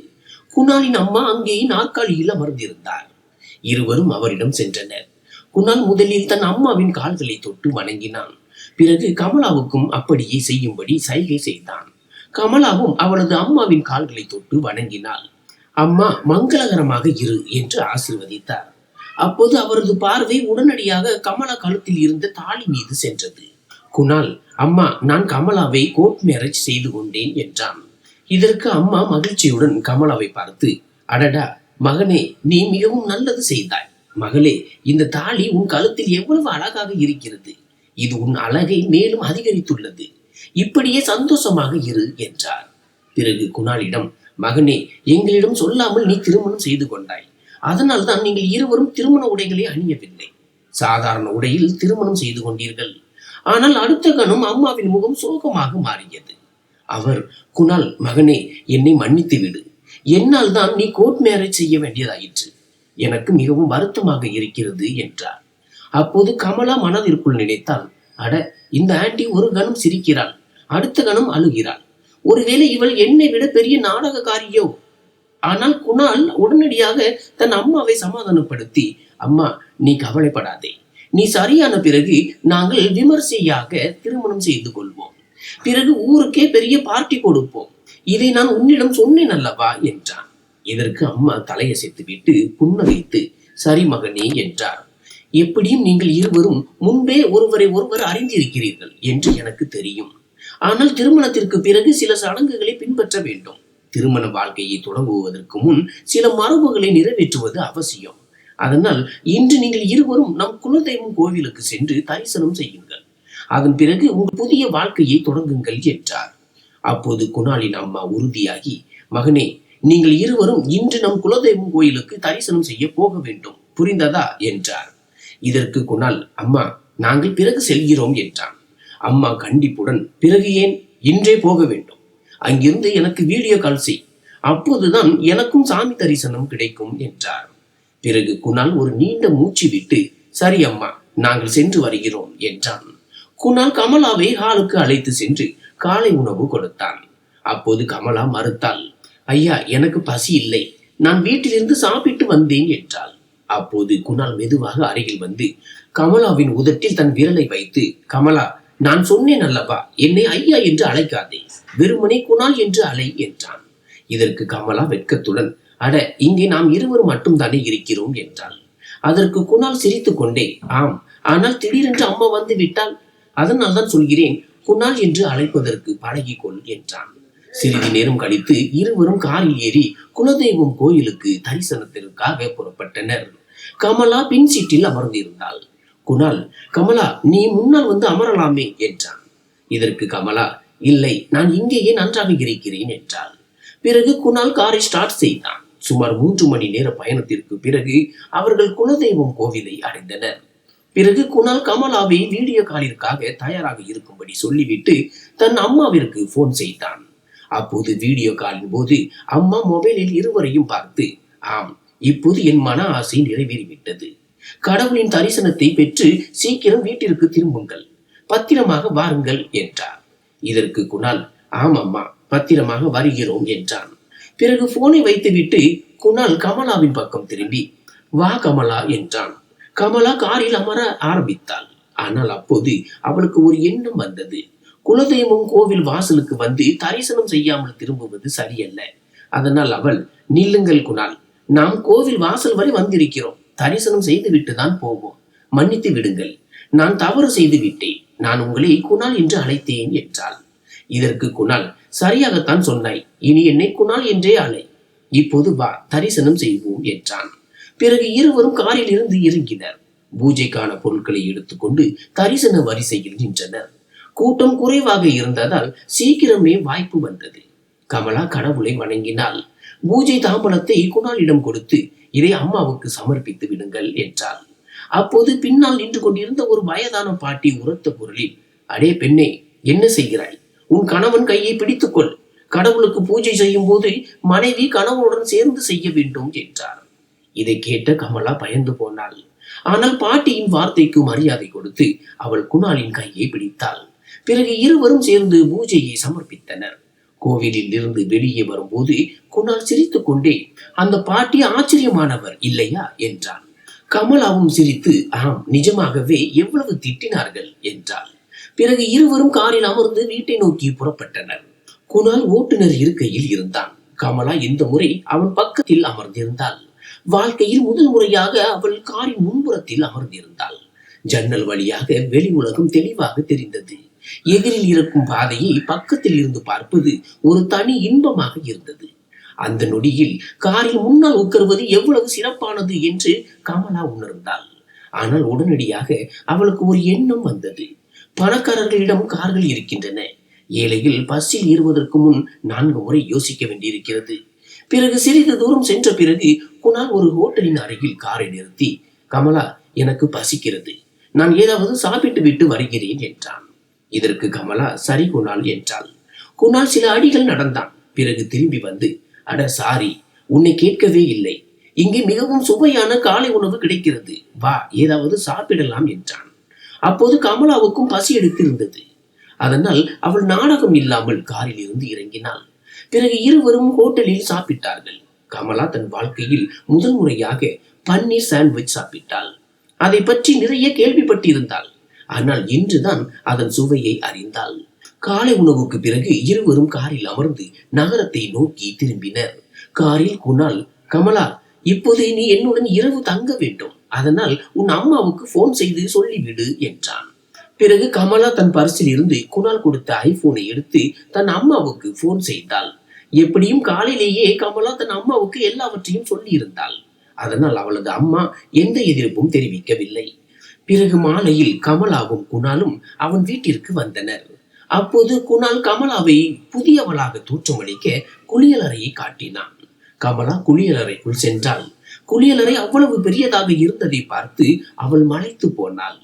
குணாலின் அம்மா அங்கே நாற்காலியில் அமர்ந்திருந்தார். இருவரும் அவரிடம் சென்றனர். குணால் முதலில் தன் அம்மாவின் கால்களை தொட்டு வணங்கினான். பிறகு கமலாவுக்கும் அப்படியே செய்யும்படி சைகை செய்தான். கமலாவும் அவளது அம்மாவின் கால்களை தொட்டு வணங்கினாள். அம்மா மங்களகரமாக இரு என்று ஆசீர்வதித்தார். அப்போது அவரது பார்வை உடனடியாக கமலா கழுத்தில் இருந்த தாலி மீது சென்றது. குணால், அம்மா, நான் கமலாவை கோர்ட் மேரேஜ் செய்து கொண்டேன் என்றான். இதற்கு அம்மா மகிழ்ச்சியுடன் கமலாவை பார்த்து, அடடா மகனே, நீ மிகவும் நல்லது செய்தாய். மகளே, இந்த தாலி உன் கழுத்தில் எவ்வளவு அழகாக இருக்கிறது. இது உன் அழகை மேலும் அதிகரித்துள்ளது. இப்படியே சந்தோஷமாக இரு என்றார். பிறகு குணாலிடம், மகனே, எங்களிடம் சொல்லாமல் நீ திருமணம் செய்து கொண்டாய். அதனால் தான் நீங்கள் இருவரும் திருமண உடைகளை அணியவில்லை. சாதாரண உடையில் திருமணம் செய்து கொண்டீர்கள். ஆனால் அடுத்த கணம் அம்மாவின் முகம் சோகமாக மாறியது. அவர், குணால், மகனே, என்னை மன்னித்து விடு. என்னால் தான் நீ கோர்ட் மேரேஜ் செய்ய வேண்டியதாயிற்று. எனக்கு மிகவும் வருத்தமாக இருக்கிறது என்றார். அப்போது கமலா மனதிற்குள் நினைத்தாள், அட, இந்த ஆண்டி ஒரு கணம் சிரிக்கிறாள், அடுத்த கணம் அழுகிறாள். ஒருவேளை இவள் என்னை விட பெரிய நாடகக்காரியோ? ஆனால் குணால் உடனடியாக தன் அம்மாவை சமாதானப்படுத்தி, அம்மா, நீ கவலைப்படாதே. நீ சரியான பிறகு நாங்கள் விமர்சையாக திருமணம் செய்து கொள்வோம். பிறகு ஊருக்கே பெரிய பார்ட்டி கொடுப்போம். இதை நான் உன்னிடம் சொன்னேன் அல்லவா என்றான். இதற்கு அம்மா தலையசைத்து விட்டு புன்னகைத்து சரி மகனே என்றார். எப்படியும் நீங்கள் இருவரும் முன்பே ஒருவரை ஒருவர் அறிந்திருக்கிறீர்கள் என்று எனக்கு தெரியும். ஆனால் திருமணத்திற்கு பிறகு சில சடங்குகளை பின்பற்ற வேண்டும். திருமண வாழ்க்கையை தொடங்குவதற்கு முன் சில மரபுகளை நிறைவேற்றுவது அவசியம். அதனால் இன்று நீங்கள் இருவரும் நம் குலதெய்வம் கோவிலுக்கு சென்று தரிசனம் செய்யுங்கள். அதன் பிறகு உங்கள் புதிய வாழ்க்கையை தொடங்குங்கள் என்றார். அப்போது குணாலின் அம்மா உறுதியாகி, மகனே, நீங்கள் இருவரும் இன்று நம் குலதெய்வம் கோயிலுக்கு தரிசனம் செய்ய போக வேண்டும், புரிந்ததா என்றார். இதற்கு குணால், அம்மா, நாங்கள் பிறகு செல்கிறோம் என்றான். அம்மா கண்டிப்புடன், பிறகு ஏன், இன்றே போக வேண்டும். அங்கிருந்து எனக்கு வீடியோ கால் செய், அப்போதுதான் எனக்கும் சாமி தரிசனம் கிடைக்கும் என்றார். பிறகு குணால் ஒரு நீண்ட மூச்சு விட்டு, சரி அம்மா, நாங்கள் சென்று வருகிறோம் என்றான். குணால் கமலாவை ஹாலுக்கு அழைத்து சென்று காலை உணவு கொடுத்தான். அப்போது கமலா மறுத்தாள். ஐயா, எனக்கு பசி இல்லை, நான் வீட்டிலிருந்து சாப்பிட்டு வந்தேன் என்றாள். அப்போது குணால் மெதுவாக அருகில் வந்து கமலாவின் உதட்டில் தன் விரலை வைத்து, கமலா, நான் சொன்னேன் அல்லவா, என்னை ஐயா என்று அழைக்காதே, வெறுமனே குணால் என்று அழை என்றான். இதற்கு கமலா வெட்கத்துடன், அட, இங்கே நாம் இருவரும் மட்டும் தானே இருக்கிறோம் என்றாள். அதற்கு குணால் சிரித்துக் கொண்டே, ஆம், ஆனால் திடீரென்று அம்மா வந்து விட்டால், அதனால் தான் சொல்கிறேன், குணால் என்று அழைப்பதற்கு பழகிக்கொள் என்றான். சிறிது நேரம் கழித்து இருவரும் காரில் ஏறி குலதெய்வம் கோயிலுக்கு தரிசனத்திற்காக புறப்பட்டனர். கமலா பின் சீட்டில் அமர்ந்திருந்தாள். குணால், கமலா, நீ முன்னால் வந்து அமரலாமே என்றான். இதற்கு கமலா, இல்லை, நான் இங்கேயே நன்றாக இருக்கிறேன் என்றாள். பிறகு குணால் காரை ஸ்டார்ட் செய்தான். சுமார் 3 மணி நேர பயணத்திற்கு பிறகு அவர்கள் குலதெய்வம் கோவிலை அடைந்தனர். பிறகு குணால் கமலாவை வீடியோ காலிற்காக தயாராக இருக்கும்படி சொல்லிவிட்டு தன் அம்மாவிற்கு போன் செய்தான். அப்போது வீடியோ காலின் போது அம்மா மொபைலில் இருவரையும் பார்த்து, ஆம், இப்போது என் மன ஆசை நிறைவேறிவிட்டது. கடவுளின் தரிசனத்தை பெற்று சீக்கிரம் வீட்டிற்கு திரும்புங்கள், பத்திரமாக வாருங்கள் என்றார். இதற்கு குணால், ஆம் அம்மா, பத்திரமாக வருகிறோம் என்றான். பிறகு போனை வைத்துவிட்டு குணால் கமலாவின் பக்கம் திரும்பி, வா கமலா என்றான். கமலா காரில் அமர ஆரம்பித்தாள். ஆனால் அப்போது அவளுக்கு ஒரு எண்ணம் வந்தது. குலதெய்வம் கோவில் வாசலுக்கு வந்து தரிசனம் செய்யாமல் திரும்புவது சரியல்ல. அதனால் அவள், நில்லுங்கள் குணால், நாம் கோவில் வாசல் வரை வந்திருக்கிறோம், தரிசனம் செய்து விட்டுதான் போவோம், மன்னித்து விடுங்கள், நான் தவறு செய்து விட்டேன், நான் உங்களை குணால் என்று அழைத்தேன் என்றாள். இதற்கு குணால், சரியாகத்தான் சொன்னாய், இனி என்னை குணால் என்றே அழை, இப்போது வா, தரிசனம் செய்வோம் என்றான். பிறகு இருவரும் காரில் இருந்து இறங்கினர். பூஜைக்கான பொருட்களை எடுத்துக்கொண்டு தரிசன வரிசையில் நின்றனர். கூட்டம் குறைவாக இருந்ததால் சீக்கிரமே வாய்ப்பு வந்தது. கமலா கடவுளை வணங்கினாள். பூஜை தாம்பலத்தை குணாலிடம் கொடுத்து, இதை அம்மாவுக்கு சமர்ப்பித்து விடுங்கள் என்றாள். அப்போது பின்னால் நின்று கொண்டிருந்த ஒரு வயதான பாட்டி உரத்த குரலில், அடே பெண்ணே, என்ன செய்கிறாய்? உன் கணவன் கையை பிடித்துக்கொள், கடவுளுக்கு பூஜை செய்யும் போது மனைவி கணவனுடன் சேர்ந்து செய்ய வேண்டும் என்றார். இதை கேட்ட கமலா பயந்து போனாள். ஆனால் பாட்டியின் வார்த்தைக்கு மரியாதை கொடுத்து அவள் குணாலின் கையை பிடித்தாள். பிறகு இருவரும் சேர்ந்து பூஜையை சமர்ப்பித்தனர். கோவிலில் இருந்து வெளியே வரும்போது குணால் சிரித்துக் கொண்டே, அந்த பாட்டி ஆச்சரியமானவர் இல்லையா என்றான். கமலாவும் சிரித்து, ஆம், நிஜமாகவே எவ்வளவு திட்டினார்கள் என்றாள். பிறகு இருவரும் காரில் அமர்ந்து வீட்டை நோக்கி புறப்பட்டனர். குணால் ஓட்டுநர் இருக்கையில் இருந்தான். கமலா இந்த முறை அவன் பக்கத்தில் அமர்ந்திருந்தாள். வாழ்க்கையில் முதல் முறையாக அவள் காரின் முன்புறத்தில் அமர்ந்திருந்தாள். ஜன்னல் வழியாக வெளி உலகம் தெளிவாக தெரிந்தது. எதிரில் இருக்கும் பாதையை பக்கத்தில் இருந்து பார்ப்பது ஒரு தனி இன்பமாக இருந்தது. அந்த நொடியில் காரில் முன்னால் உட்காருவது எவ்வளவு சிறப்பானது என்று கமலா உணர்ந்தாள். ஆனால் உடனடியாக அவளுக்கு ஒரு எண்ணம் வந்தது. பணக்காரர்களிடம் கார்கள் இருக்கின்றன, ஏழைகள் பஸ்ஸில் ஏறுவதற்கு முன் 4 முறை யோசிக்க வேண்டியிருக்கிறது. பிறகு சிறிது தூரம் சென்ற பிறகு குணால் ஒரு ஹோட்டலின் அருகில் காரை நிறுத்தி, கமலா, எனக்கு பசிக்கிறது, நான் ஏதாவது சாப்பிட்டு விட்டு வருகிறேன் என்றான். இதற்கு கமலா, சரி குணால் என்றாள். குணால் சில அடிகள் நடந்தான். பிறகு திரும்பி வந்து, அட சாரி, உன்னை கேட்கவே இல்லை, இங்கே மிகவும் சுவையான காலை உணவு கிடைக்கிறது, வா, ஏதாவது சாப்பிடலாம் என்றான். அப்போது கமலாவுக்கும் பசி எடுத்திருந்தது. அதனால் அவள் நாடகம் இல்லாமல் காரில் இருந்து இறங்கினாள். பிறகு இருவரும் ஹோட்டலில் சாப்பிட்டார்கள். கமலா தன் வாழ்க்கையில் முதல் முறையாக பன்னீர் சாண்ட்விச் சாப்பிட்டாள். அதை பற்றி நிறைய கேள்விப்பட்டிருந்தாள். ஆனால் இன்றுதான் அதன் சுவையை அறிந்தாள். காலை உணவுக்கு பிறகு இருவரும் காரில் அமர்ந்து நகரத்தை நோக்கி திரும்பினர். காரில் குணால், கமலா, இப்போது நீ என்னுடன் இரவு தங்க வேண்டும். அதனால் உன் அம்மாவுக்கு போன் செய்து சொல்லிவிடு என்றான். பிறகு கமலா தன் பர்சில் இருந்து குணால் கொடுத்த ஐபோனை எடுத்து தன் அம்மாவுக்கு போன் செய்தாள். எப்படியும் காலையிலேயே கமலா தன் அம்மாவுக்கு எல்லாவற்றையும் சொல்லி இருந்தாள். அதனால் அவளது அம்மா எந்த எதிர்ப்பும் தெரிவிக்கவில்லை. பிறகு மாலையில் கமலாவும் குணாலும் அவன் வீட்டிற்கு வந்தனர். அப்போது குணால் கமலாவை புதியவளாக தோற்றமளிக்க குளியலறையை காட்டினான். கமலா குளியலறைக்குள் சென்றாள். குளியலறை அவ்வளவு பெரியதாக இருந்ததை பார்த்து அவள் மலைத்து போனாள்.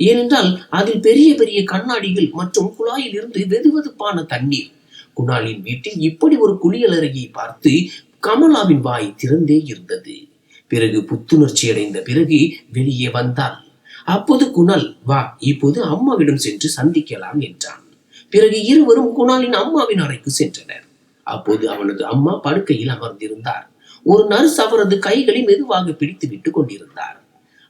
ஏனென்றால் அதில் பெரிய பெரிய கண்ணாடிகள் மற்றும் குழாயில் இருந்து வெதுவெதுப்பான தண்ணீர். குணாலின் வீட்டில் இப்படி ஒரு குளியலறையை பார்த்து கமலாவின் வாய் திறந்தே இருந்தது. பிறகு புத்துணர்ச்சி அடைந்த பிறகு வெளியே வந்தாள். அப்போது குணால், வா, இப்போது அம்மாவிடம் சென்று சந்திக்கலாம் என்றான். பிறகு இருவரும் குணாலின் அம்மாவின் அறைக்கு சென்றனர். அப்போது அவனது அம்மா படுக்கையில் அமர்ந்திருந்தார். ஒரு நர்ஸ் அவரது கைகளை மெதுவாக பிடித்து விட்டு கொண்டிருந்தார்.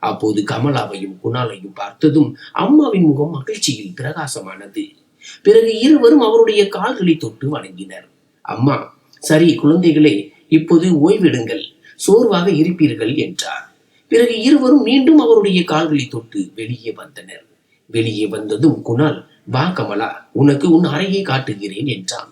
அப்போது கமலாவையும் குணாலையும் பார்த்ததும் அம்மாவின் முகம் மகிழ்ச்சியில் பிரகாசமானது. பிறகு இருவரும் அவருடைய கால்களை தொட்டு வணங்கினர். அம்மா, சரி குழந்தைகளே, இப்போது ஓய்வெடுங்கள், சோர்வாக இருப்பீர்கள் என்றார். பிறகு இருவரும் மீண்டும் அவருடைய கால்களை தொட்டு வெளியே வந்தனர். வெளியே வந்ததும் குணால், வா கமலா, உனக்கு உன் அறையை காட்டுகிறேன் என்றான்.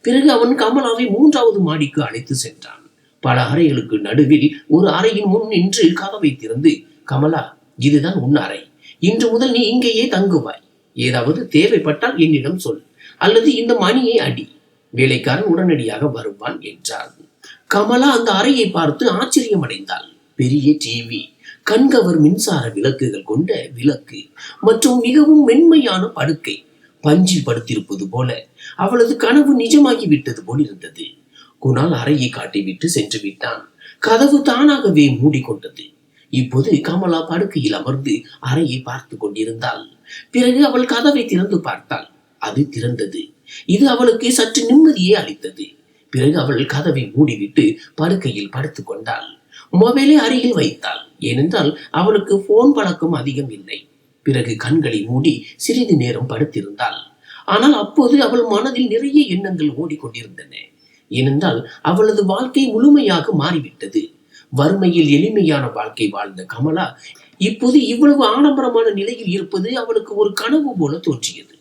பிறகு அவன் கமலாவை 3வது மாடிக்கு அழைத்து சென்றான். பல அறைகளுக்கு நடுவில் ஒரு அறையின் முன் நின்று கதவை திறந்து, கமலா, இதுதான் உன் அறை. இன்று முதல் நீ இங்கேயே தங்குவாய். ஏதாவது தேவைப்பட்டால் என்னிடம் சொல், அல்லது இந்த மணியை அடி, வேலைக்காரன் உடனடியாக வருவான் என்றார். கமலா அந்த அறையை பார்த்து ஆச்சரியம் அடைந்தாள். பெரிய டிவி, கண்கவர் மின்சார விளக்குகள் கொண்ட விளக்கு மற்றும் மிகவும் மென்மையான படுக்கை. பஞ்சில் படுத்திருப்பது போல அவளது கனவு நிஜமாகி விட்டது போல் இருந்தது. குணால் அறையை காட்டிவிட்டு சென்று விட்டான். கதவு தானாகவே மூடிக்கொண்டது. இப்போது கமலா படுக்கையில் அமர்ந்து அறையை பார்த்து கொண்டிருந்தாள். பிறகு அவள் கதவை திறந்து பார்த்தாள். அது திறந்தது. இது அவளுக்கு சற்று நிம்மதியை அளித்தது. பிறகு அவள் கதவை மூடிவிட்டு படுக்கையில் படுத்துக் கொண்டாள். மொபைலை அருகில் வைத்தாள். ஏனென்றால் அவளுக்கு போன் பழக்கம் அதிகம் இல்லை. பிறகு கண்களை மூடி சிறிது நேரம் படுத்திருந்தாள். ஆனால் அப்போது அவள் மனதில் நிறைய எண்ணங்கள் ஓடிக்கொண்டிருந்தன. ஏனென்றால் அவளது வாழ்க்கை முழுமையாக மாறிவிட்டது. வறுமையில் எளிமையான வாழ்க்கை வாழ்ந்த கமலா இப்போது இவ்வளவு ஆடம்பரமான நிலையில் இருப்பது அவளுக்கு ஒரு கனவு போல தோன்றியது.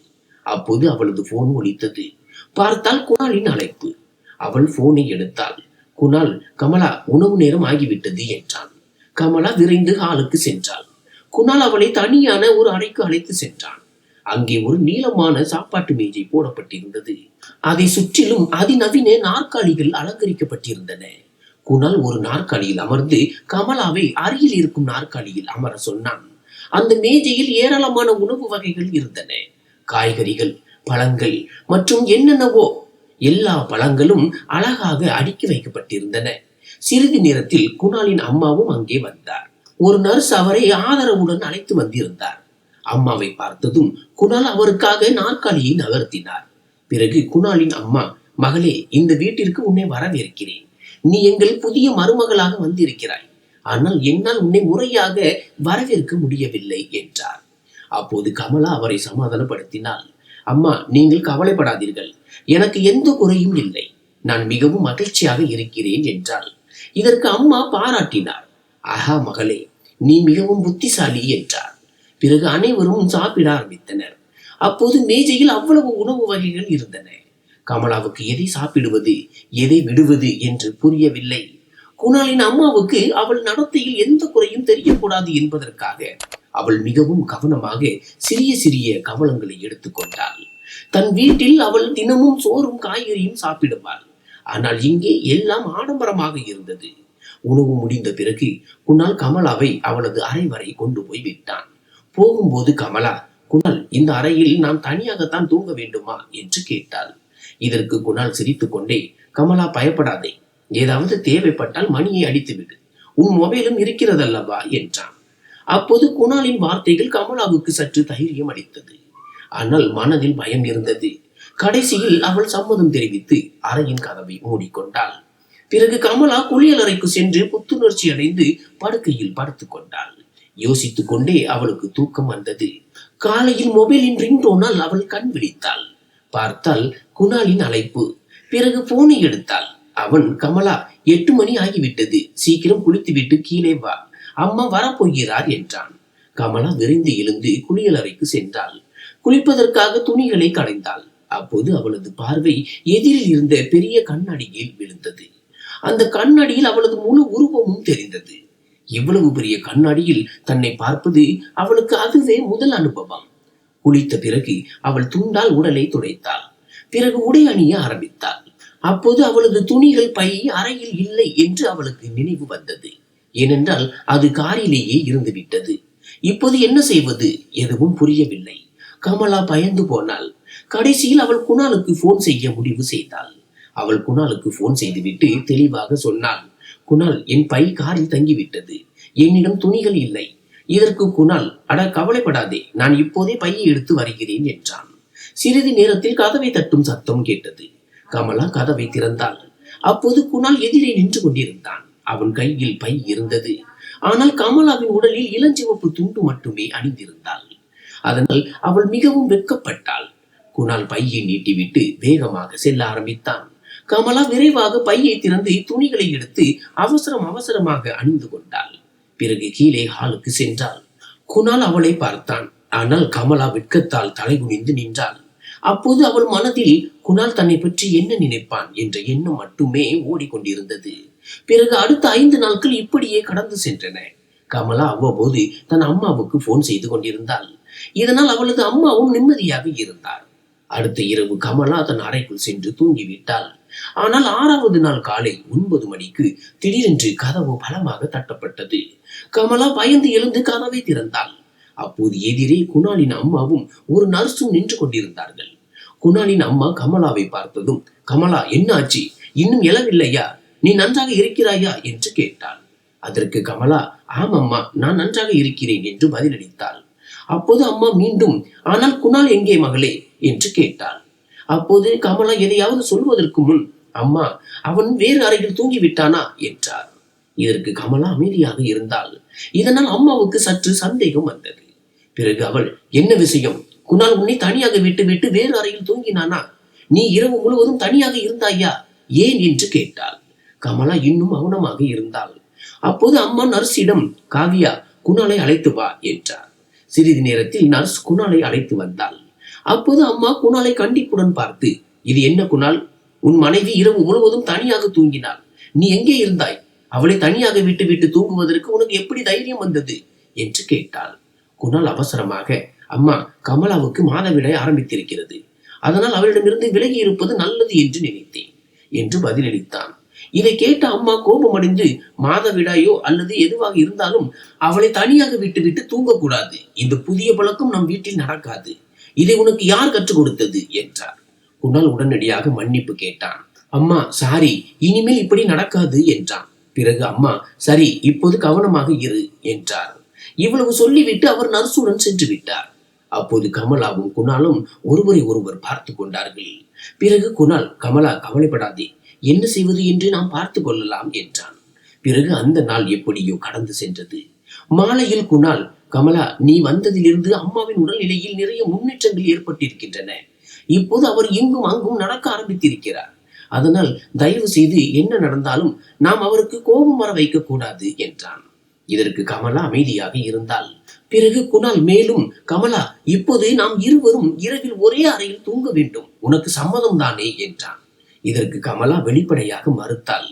அப்போது அவளது போன் ஒலித்தது. பார்த்தால் குணாலின் அழைப்பு. அவள் போனை எடுத்தாள். குணால், கமலா, உணவு நேரம் ஆகிவிட்டது என்றான். கமலா விரைந்து ஹாலுக்கு சென்றாள். குணால் அவளை தனியான ஒரு அறைக்கு அழைத்து சென்றான். அங்கே ஒரு நீளமான சாப்பாட்டு மேஜை போடப்பட்டிருந்தது. அதை சுற்றிலும் அதிநவீன நாற்காலிகள் அலங்கரிக்கப்பட்டிருந்தன. குணால் ஒரு நாற்காலியில் அமர்ந்து கமலாவை அருகில் இருக்கும் நாற்காலியில் அமர சொன்னான். அந்த மேஜையில் ஏராளமான உணவு வகைகள் இருந்தன. காய்கறிகள், பழங்கள் மற்றும் என்னென்னவோ. எல்லா பழங்களும் அழகாக அடுக்கி வைக்கப்பட்டிருந்தன. சிறிது நேரத்தில் குணாலின் அம்மாவும் அங்கே வந்தார். ஒரு நர்ஸ் அவரை ஆதரவுடன் அழைத்து வந்திருந்தார். அம்மாவை பார்த்ததும் குணால் அவருக்காக நாற்காலியை நகர்த்தினார். பிறகு குணாலின் அம்மா, மகளே, இந்த வீட்டிற்கு உன்னை வரவேற்கிறேன். நீ எங்கள் புதிய மருமகளாக வந்திருக்கிறாய். ஆனால் என்னால் உன்னை முறையாக வரவேற்க முடியவில்லை என்றார். அப்போது கமலா அவரை சமாதானப்படுத்தினாள். அம்மா, நீங்கள் கவலைப்படாதீர்கள், எனக்கு எந்த குறையும் இல்லை. நான் மிகவும் மகிழ்ச்சியாக இருக்கிறேன் என்றாள். இதற்கு அம்மா பாராட்டினார். ஆஹா மகளே, நீ மிகவும் புத்திசாலி என்றார். பிறகு அனைவரும் சாப்பிட ஆரம்பித்தனர். அப்போது மேஜையில் அவ்வளவு உணவு வகைகள் இருந்தன. கமலாவுக்கு எதை சாப்பிடுவது, எதை விடுவது என்று புரியவில்லை. குணாலின் அம்மாவுக்கு அவள் நடத்தையில் எந்த குறையும் தெரியக்கூடாது என்பதற்காக அவள் மிகவும் கவனமாக சிறிய சிறிய கவனங்களை எடுத்துக்கொண்டாள். தன் வீட்டில் அவள் தினமும் சோறும் காய்கறியும் சாப்பிடுவாள். ஆனால் இங்கே எல்லாம் ஆடம்பரமாக இருந்தது. உணவு முடிந்த பிறகு குணால் கமலாவை அவளது அறை வரை கொண்டு போய் விட்டான். போகும்போது கமலா, குணால், இந்த அறையில் நாம் தனியாகத்தான் தூங்க வேண்டுமா என்று கேட்டாள். இதற்கு குணால் சிரித்துக் கொண்டே, கமலா, பயப்படாதே, ஏதாவது தேவைப்பட்டால் மணியை அடித்துவிடு, உன் மொபைலும் இருக்கிறதல்லவா என்றான். அப்போது குணாலின் வார்த்தைகள் கமலாவுக்கு சற்று தைரியம் அளித்தது. ஆனால் மனதில் பயம் இருந்தது. கடைசியில் அவள் சம்மதம் தெரிவித்து அறையின் கதவை மூடிக்கொண்டாள். பிறகு கமலா குளியலறைக்கு சென்று புத்துணர்ச்சி அடைந்து படுக்கையில் படுத்துக் கொண்டாள். யோசித்துக் கொண்டே அவளுக்கு தூக்கம் வந்தது. காலையில் மொபைலின் ரிங்டோனால் அவள் கண் விழித்தாள். பார்த்தால் குணாலின் அழைப்பு. பிறகு போனை எடுத்தாள். அவன், கமலா, 8 மணி ஆகிவிட்டது, சீக்கிரம் குளித்துவிட்டு கீழே வா, அம்மா வரப்போகிறார் என்றான். கமலா விரைந்து எழுந்து குளியலறைக்கு சென்றாள். குளிப்பதற்காக துணிகளை களைந்தாள். அப்போது அவளது பார்வை எதிரில் இருந்த பெரிய கண்ணாடியில் விழுந்தது. அந்த கண்ணாடியில் அவளது முழு உருவமும் தெரிந்தது. இவ்வளவு பெரிய கண்ணாடியில் தன்னை பார்ப்பது அவளுக்கு அதுவே முதல் அனுபவம். குளித்த பிறகு அவள் துண்டால் உடலை துடைத்தாள். பிறகு உடை அணிய ஆரம்பித்தாள். அப்போது அவளது துணிகள் பை அறையில் இல்லை என்று அவளுக்கு நினைவு வந்தது. ஏனென்றால் அது காரிலேயே இருந்து விட்டது. இப்போது என்ன செய்வது? எதுவும் புரியவில்லை. கமலா பயந்து போனாள். கடைசியில் அவள் குணாலுக்கு போன் செய்ய முடிவு செய்தாள். அவள் குணாலுக்கு போன் செய்துவிட்டு தெளிவாக சொன்னாள், குணால், என் பை காரில் தங்கிவிட்டது, என்னிடம் துணிகள் இல்லை. இதற்கு குணால், அட கவலைப்படாதே, நான் இப்போதே பையை எடுத்து வருகிறேன் என்றான். சிறிது நேரத்தில் கதவை தட்டும் சத்தம் கேட்டது. கமலா கதவை திறந்தாள். அப்போது குணால் எதிரே நின்று கொண்டிருந்தான். அவன் கையில் பை இருந்தது. ஆனால் கமலாவின் உடலில் இளஞ்சிவப்பு துண்டு மட்டுமே அணிந்திருந்தாள். அதனால் அவள் மிகவும் வெட்கப்பட்டாள். குணால் பையை நீட்டிவிட்டு வேகமாக செல்ல ஆரம்பித்தான். கமலா விரைவாக பையை திறந்து துணிகளை எடுத்து அவசரமாக அணிந்து கொண்டாள். பிறகு கீழே ஹாலுக்கு சென்றாள். குணால் அவளை பார்த்தான். ஆனால் கமலா வெட்கத்தால் தலைகுனிந்து நின்றாள். அப்போது அவள் மனதில் குணால் தன்னை பற்றி என்ன நினைப்பான் என்ற எண்ணம் மட்டுமே ஓடிக்கொண்டிருந்தது. பிறகு அடுத்த 5 நாட்கள் இப்படியே கடந்து சென்றன. கமலா அவ்வப்போது தன் அம்மாவுக்கு போன் செய்து கொண்டிருந்தாள். இதனால் அவளது அம்மாவும் நிம்மதியாக இருந்தார். அடுத்த இரவு கமலா தன் அறைக்குள் சென்று தூங்கிவிட்டாள். ஆனால் 6வது நாள் காலை 9 மணிக்கு திடீரென்று கதவு பலமாக தட்டப்பட்டது. கமலா பயந்து எழுந்து கதவை திறந்தாள். அப்போது எதிரே குணாலின் அம்மாவும் ஒரு நர்ஸும் நின்று கொண்டிருந்தார்கள். குணாலின் அம்மா கமலாவை பார்த்ததும், கமலா, என்ன ஆச்சு? இன்னும் எழவில்லையா? நீ நன்றாக இருக்கிறாயா என்று கேட்டாள். அதற்கு கமலா, ஆமம்மா, நான் நன்றாக இருக்கிறேன் என்று பதிலளித்தாள். அப்போது அம்மா மீண்டும், ஆனால் குணால் எங்கே மகளே என்று கேட்டாள். அப்போது கமலா எதையாவது சொல்வதற்கு முன், அம்மா, அவன் வேறு அறையில் தூங்கிவிட்டானா என்றார். இதற்கு கமலா அமைதியாக இருந்தாள். இதனால் அம்மாவுக்கு சற்று சந்தேகம் வந்தது. பிறகு அவள், என்ன விஷயம்? குணால் உன்னை தனியாக விட்டு வேறு அறையில் தூங்கினானா? நீ இரவு முழுவதும் தனியாக இருந்தாயா? ஏன் என்று கேட்டாள். கமலா இன்னும் மௌனமாக இருந்தாள். அப்போது அம்மா நர்ஸிடம், காவியா, குணாலை அழைத்து வா என்றார். சிறிது நேரத்தில் நர்ஸ் குணாலை அழைத்து வந்தாள். அப்போது அம்மா குணாலை கண்டிப்புடன் பார்த்து, இது என்ன குணால்? உன் மனைவி இரவு முழுவதும் தனியாக தூங்கினாள். நீ எங்கே இருந்தாய்? அவளை தனியாக விட்டு தூங்குவதற்கு உனக்கு எப்படி தைரியம் வந்தது என்று கேட்டாள். குணால் அவசரமாக, அம்மா, கமலாவுக்கு மாதவிடாய் ஆரம்பித்திருக்கிறது, அதனால் அவளிடமிருந்து விலகி இருப்பது நல்லது என்று நினைத்தேன் என்று பதிலளித்தான். இதை கேட்ட அம்மா கோபமடைந்து, மாதவிடாயோ அல்லது எதுவாக இருந்தாலும் அவளை தனியாக விட்டு தூங்கக்கூடாது. இந்த புதிய பழக்கம் நம் வீட்டில் நடக்காது. இதை உனக்கு யார் கற்றுக் கொடுத்தது என்றார். குணால் உடனடியாக மன்னிப்பு கேட்டான். அம்மா, சாரி, இனிமேல் இப்படி நடக்காது என்றான். பிறகு அம்மா, சரி, இப்போது கவனமாக இரு என்றார். இவ்வளவு சொல்லிவிட்டு அவர் நர்ஸுடன் சென்று விட்டார். அப்போது கமலாவும் குணாலும் ஒருவரை ஒருவர் பார்த்து கொண்டார்கள். பிறகு குணால், கமலா, கவலைப்படாதே, என்ன செய்வது என்று நாம் பார்த்து கொள்ளலாம் என்றான். பிறகு அந்த நாள் எப்படியோ கடந்து சென்றது. மாலையில் குணால், கமலா, நீ வந்ததிலிருந்து அம்மாவின் உடல்நிலையில் நிறைய முன்னேற்றங்கள் ஏற்பட்டிருக்கின்றன. இப்போது அவர் இங்கும் அங்கும் நடக்க ஆரம்பித்திருக்கிறார். அதனால் தயவு செய்து என்ன நடந்தாலும் நாம் அவருக்கு கோபம் வர வைக்க கூடாது என்றான். இதற்கு கமலா அமைதியாக இருந்தாள். பிறகு குணால் மேலும், கமலா, இப்போது நாம் இருவரும் இரவில் ஒரே அறையில் தூங்க வேண்டும், உனக்கு சம்மதம் தானே என்றான். இதற்கு கமலா வெளிப்படையாக மறுத்தாள்.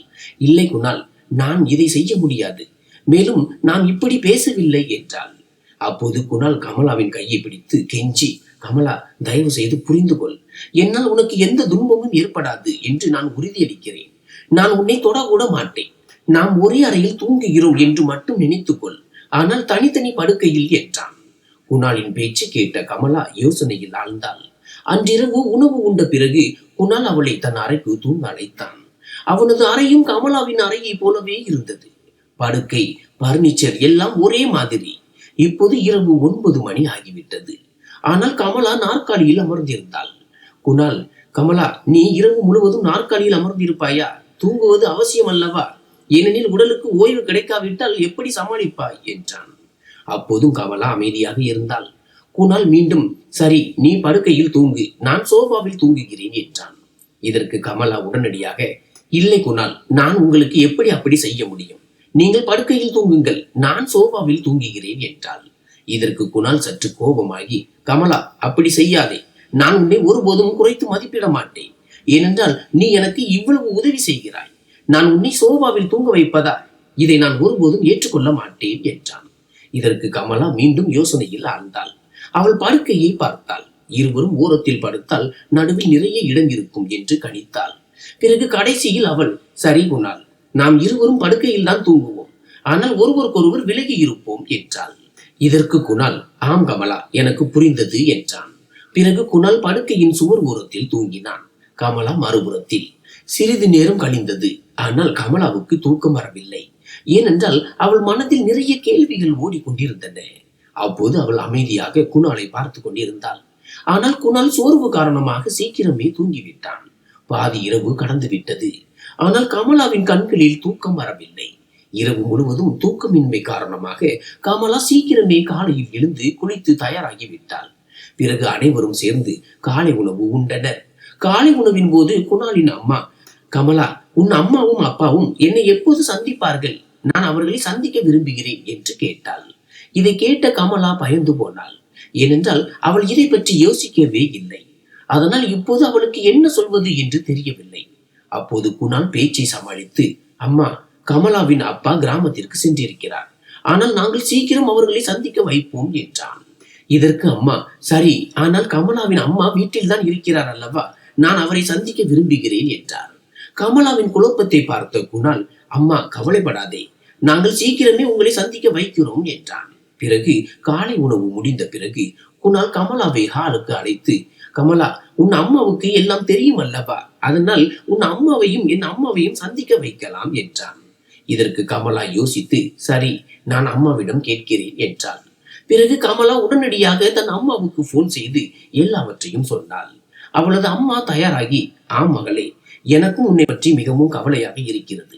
இல்லை குணால், நான் இதை செய்ய முடியாது, மேலும் நான் இப்படி பேசவில்லை என்றாள். அப்போது குணால் கமலாவின் கையை பிடித்து கெஞ்சி, கமலா, தயவு செய்து புரிந்து கொள், என்னால் உனக்கு எந்த துன்பமும் ஏற்படாது என்று நான் உறுதியளிக்கிறேன். நான் உன்னை தொடக்கூட மாட்டேன். நாம் ஒரே அறையில் தூங்குகிறோம் என்று மட்டும் நினைத்துக்கொள், ஆனால் தனித்தனி படுக்கையில் என்றான். குணாலின் பேச்சு கேட்ட கமலா யோசனையில் ஆழ்ந்தாள். அன்றிரவு உணவு உண்ட பிறகு குணால் அவளை தன் அறைக்கு தூங்க அழைத்தான். அவனது அறையும் கமலாவின் அறையை போலவே இருந்தது. படுக்கை, பர்னிச்சர் எல்லாம் ஒரே மாதிரி. இப்போது இரவு 9 மணி ஆகிவிட்டது. ஆனால் கமலா நாற்காலியில் அமர்ந்திருந்தாள். குணால், கமலா, நீ இரவு முழுவதும் நாற்காலியில் அமர்ந்திருப்பாயா? தூங்குவது அவசியம் அல்லவா? ஏனெனில் உடலுக்கு ஓய்வு கிடைக்காவிட்டால் எப்படி சமாளிப்பாய் என்றான். அப்போதும் கமலா அமைதியாக இருந்தாள். குணால் மீண்டும் சரி நீ படுக்கையில் தூங்கு, நான் சோபாவில் தூங்குகிறேன் என்றான். இதற்கு கமலா உடனடியாக இல்லை குணால், நான் உங்களுக்கு எப்படி அப்படி செய்ய முடியும், நீங்கள் படுக்கையில் தூங்குங்கள், நான் சோபாவில் தூங்குகிறேன் என்றாள். இதற்கு குணால் சற்று கோபமாகி கமலா அப்படி செய்யாதே, நான் உன்னை ஒருபோதும் குறைத்து மதிப்பிட மாட்டேன். ஏனென்றால் நீ எனக்கு இவ்வளவு உதவி செய்கிறாய், நான் உன்னை சோபாவில் தூங்க வைப்பதா, இதை நான் ஒருபோதும் ஏற்றுக்கொள்ள மாட்டேன் என்றான். இதற்கு கமலா மீண்டும் யோசனையில் ஆழ்ந்தாள். அவள் படுக்கையை பார்த்தாள். இருவரும் ஓரத்தில் படுத்தால் நடுவில் நிறைய இடம் இருக்கும் என்று கணித்தாள். பிறகு கடைசியில் அவள் சரி குணால், நாம் இருவரும் படுக்கையில் தான் தூங்குவோம், ஆனால் ஒருவருக்கொருவர் விலகி இருப்போம் என்றாள். இதற்கு குணால் ஆம் கமலா, எனக்கு புரிந்தது என்றான். பிறகு குணால் படுக்கையின் சுவர் ஓரத்தில் தூங்கினான், கமலா மறுபுறத்தில். சிறிது நேரம் கழிந்தது. ஆனால் கமலாவுக்கு தூக்கம் வரவில்லை. ஏனென்றால் அவள் மனதில் நிறைய கேள்விகள் ஓடிக்கொண்டிருந்தன. அப்போது அவள் அமைதியாக குணாலை பார்த்து கொண்டிருந்தாள். ஆனால் குணால் சோர்வு காரணமாக சீக்கிரமே தூங்கிவிட்டான். பாதி இரவு கடந்து விட்டது. ஆனால் கமலாவின் கண்களில் தூக்கம் வரவில்லை. இரவு முழுவதும் தூக்கமின்மை காரணமாக கமலா சீக்கிரமே காலையில் எழுந்து குளித்து தயாராகிவிட்டாள். பிறகு அனைவரும் சேர்ந்து காலை உணவு உண்டனர். காலை உணவின் போது குணாலின் அம்மா கமலா, உன் அம்மாவும் அப்பாவும் என்னை எப்போது சந்திப்பார்கள், நான் அவர்களை சந்திக்க விரும்புகிறேன் என்று கேட்டாள். இதை கேட்ட கமலா பயந்து போனாள். ஏனென்றால் அவள் இதை பற்றி யோசிக்கவே இல்லை. அதனால் இப்போது அவளுக்கு என்ன சொல்வது என்று தெரியவில்லை. அப்போது குணால் பேச்சை சமாளித்து, அம்மா, கமலாவின் அப்பா கிராமத்திற்கு சென்றிருக்கிறார், ஆனால் நாங்கள் சீக்கிரம் அவர்களை சந்திக்க வைப்போம் என்றான். இதற்கு அம்மா சரி, ஆனால் கமலாவின் அம்மா வீட்டில் தான் இருக்கிறார் அல்லவா, நான் அவரை சந்திக்க விரும்புகிறேன் என்றார். கமலாவின் குழப்பத்தை பார்த்த குணால், அம்மா கவலைப்படாதே, நாங்கள் சீக்கிரமே உங்களை சந்திக்க வைக்கிறோம் என்றான். பிறகு காலை உணவு முடிந்த பிறகு குணால் கமலாவை ஹாலுக்கு அழைத்து, கமலா, உன் அம்மாவுக்கு எல்லாம் தெரியும் அல்லவா, அதனால் உன் அம்மாவையும் என் அம்மாவையும் சந்திக்க வைக்கலாம் என்றான். இதற்கு கமலா யோசித்து சரி, நான் அம்மாவிடம் கேட்கிறேன் என்றாள். பிறகு கமலா உடனடியாக தன் அம்மாவுக்கு போன் செய்து எல்லாவற்றையும் சொன்னாள். அவளது அம்மா தயாராகி, ஆம் மகளே, எனக்கும் உன்னை பற்றி மிகவும் கவலையாக இருக்கிறது,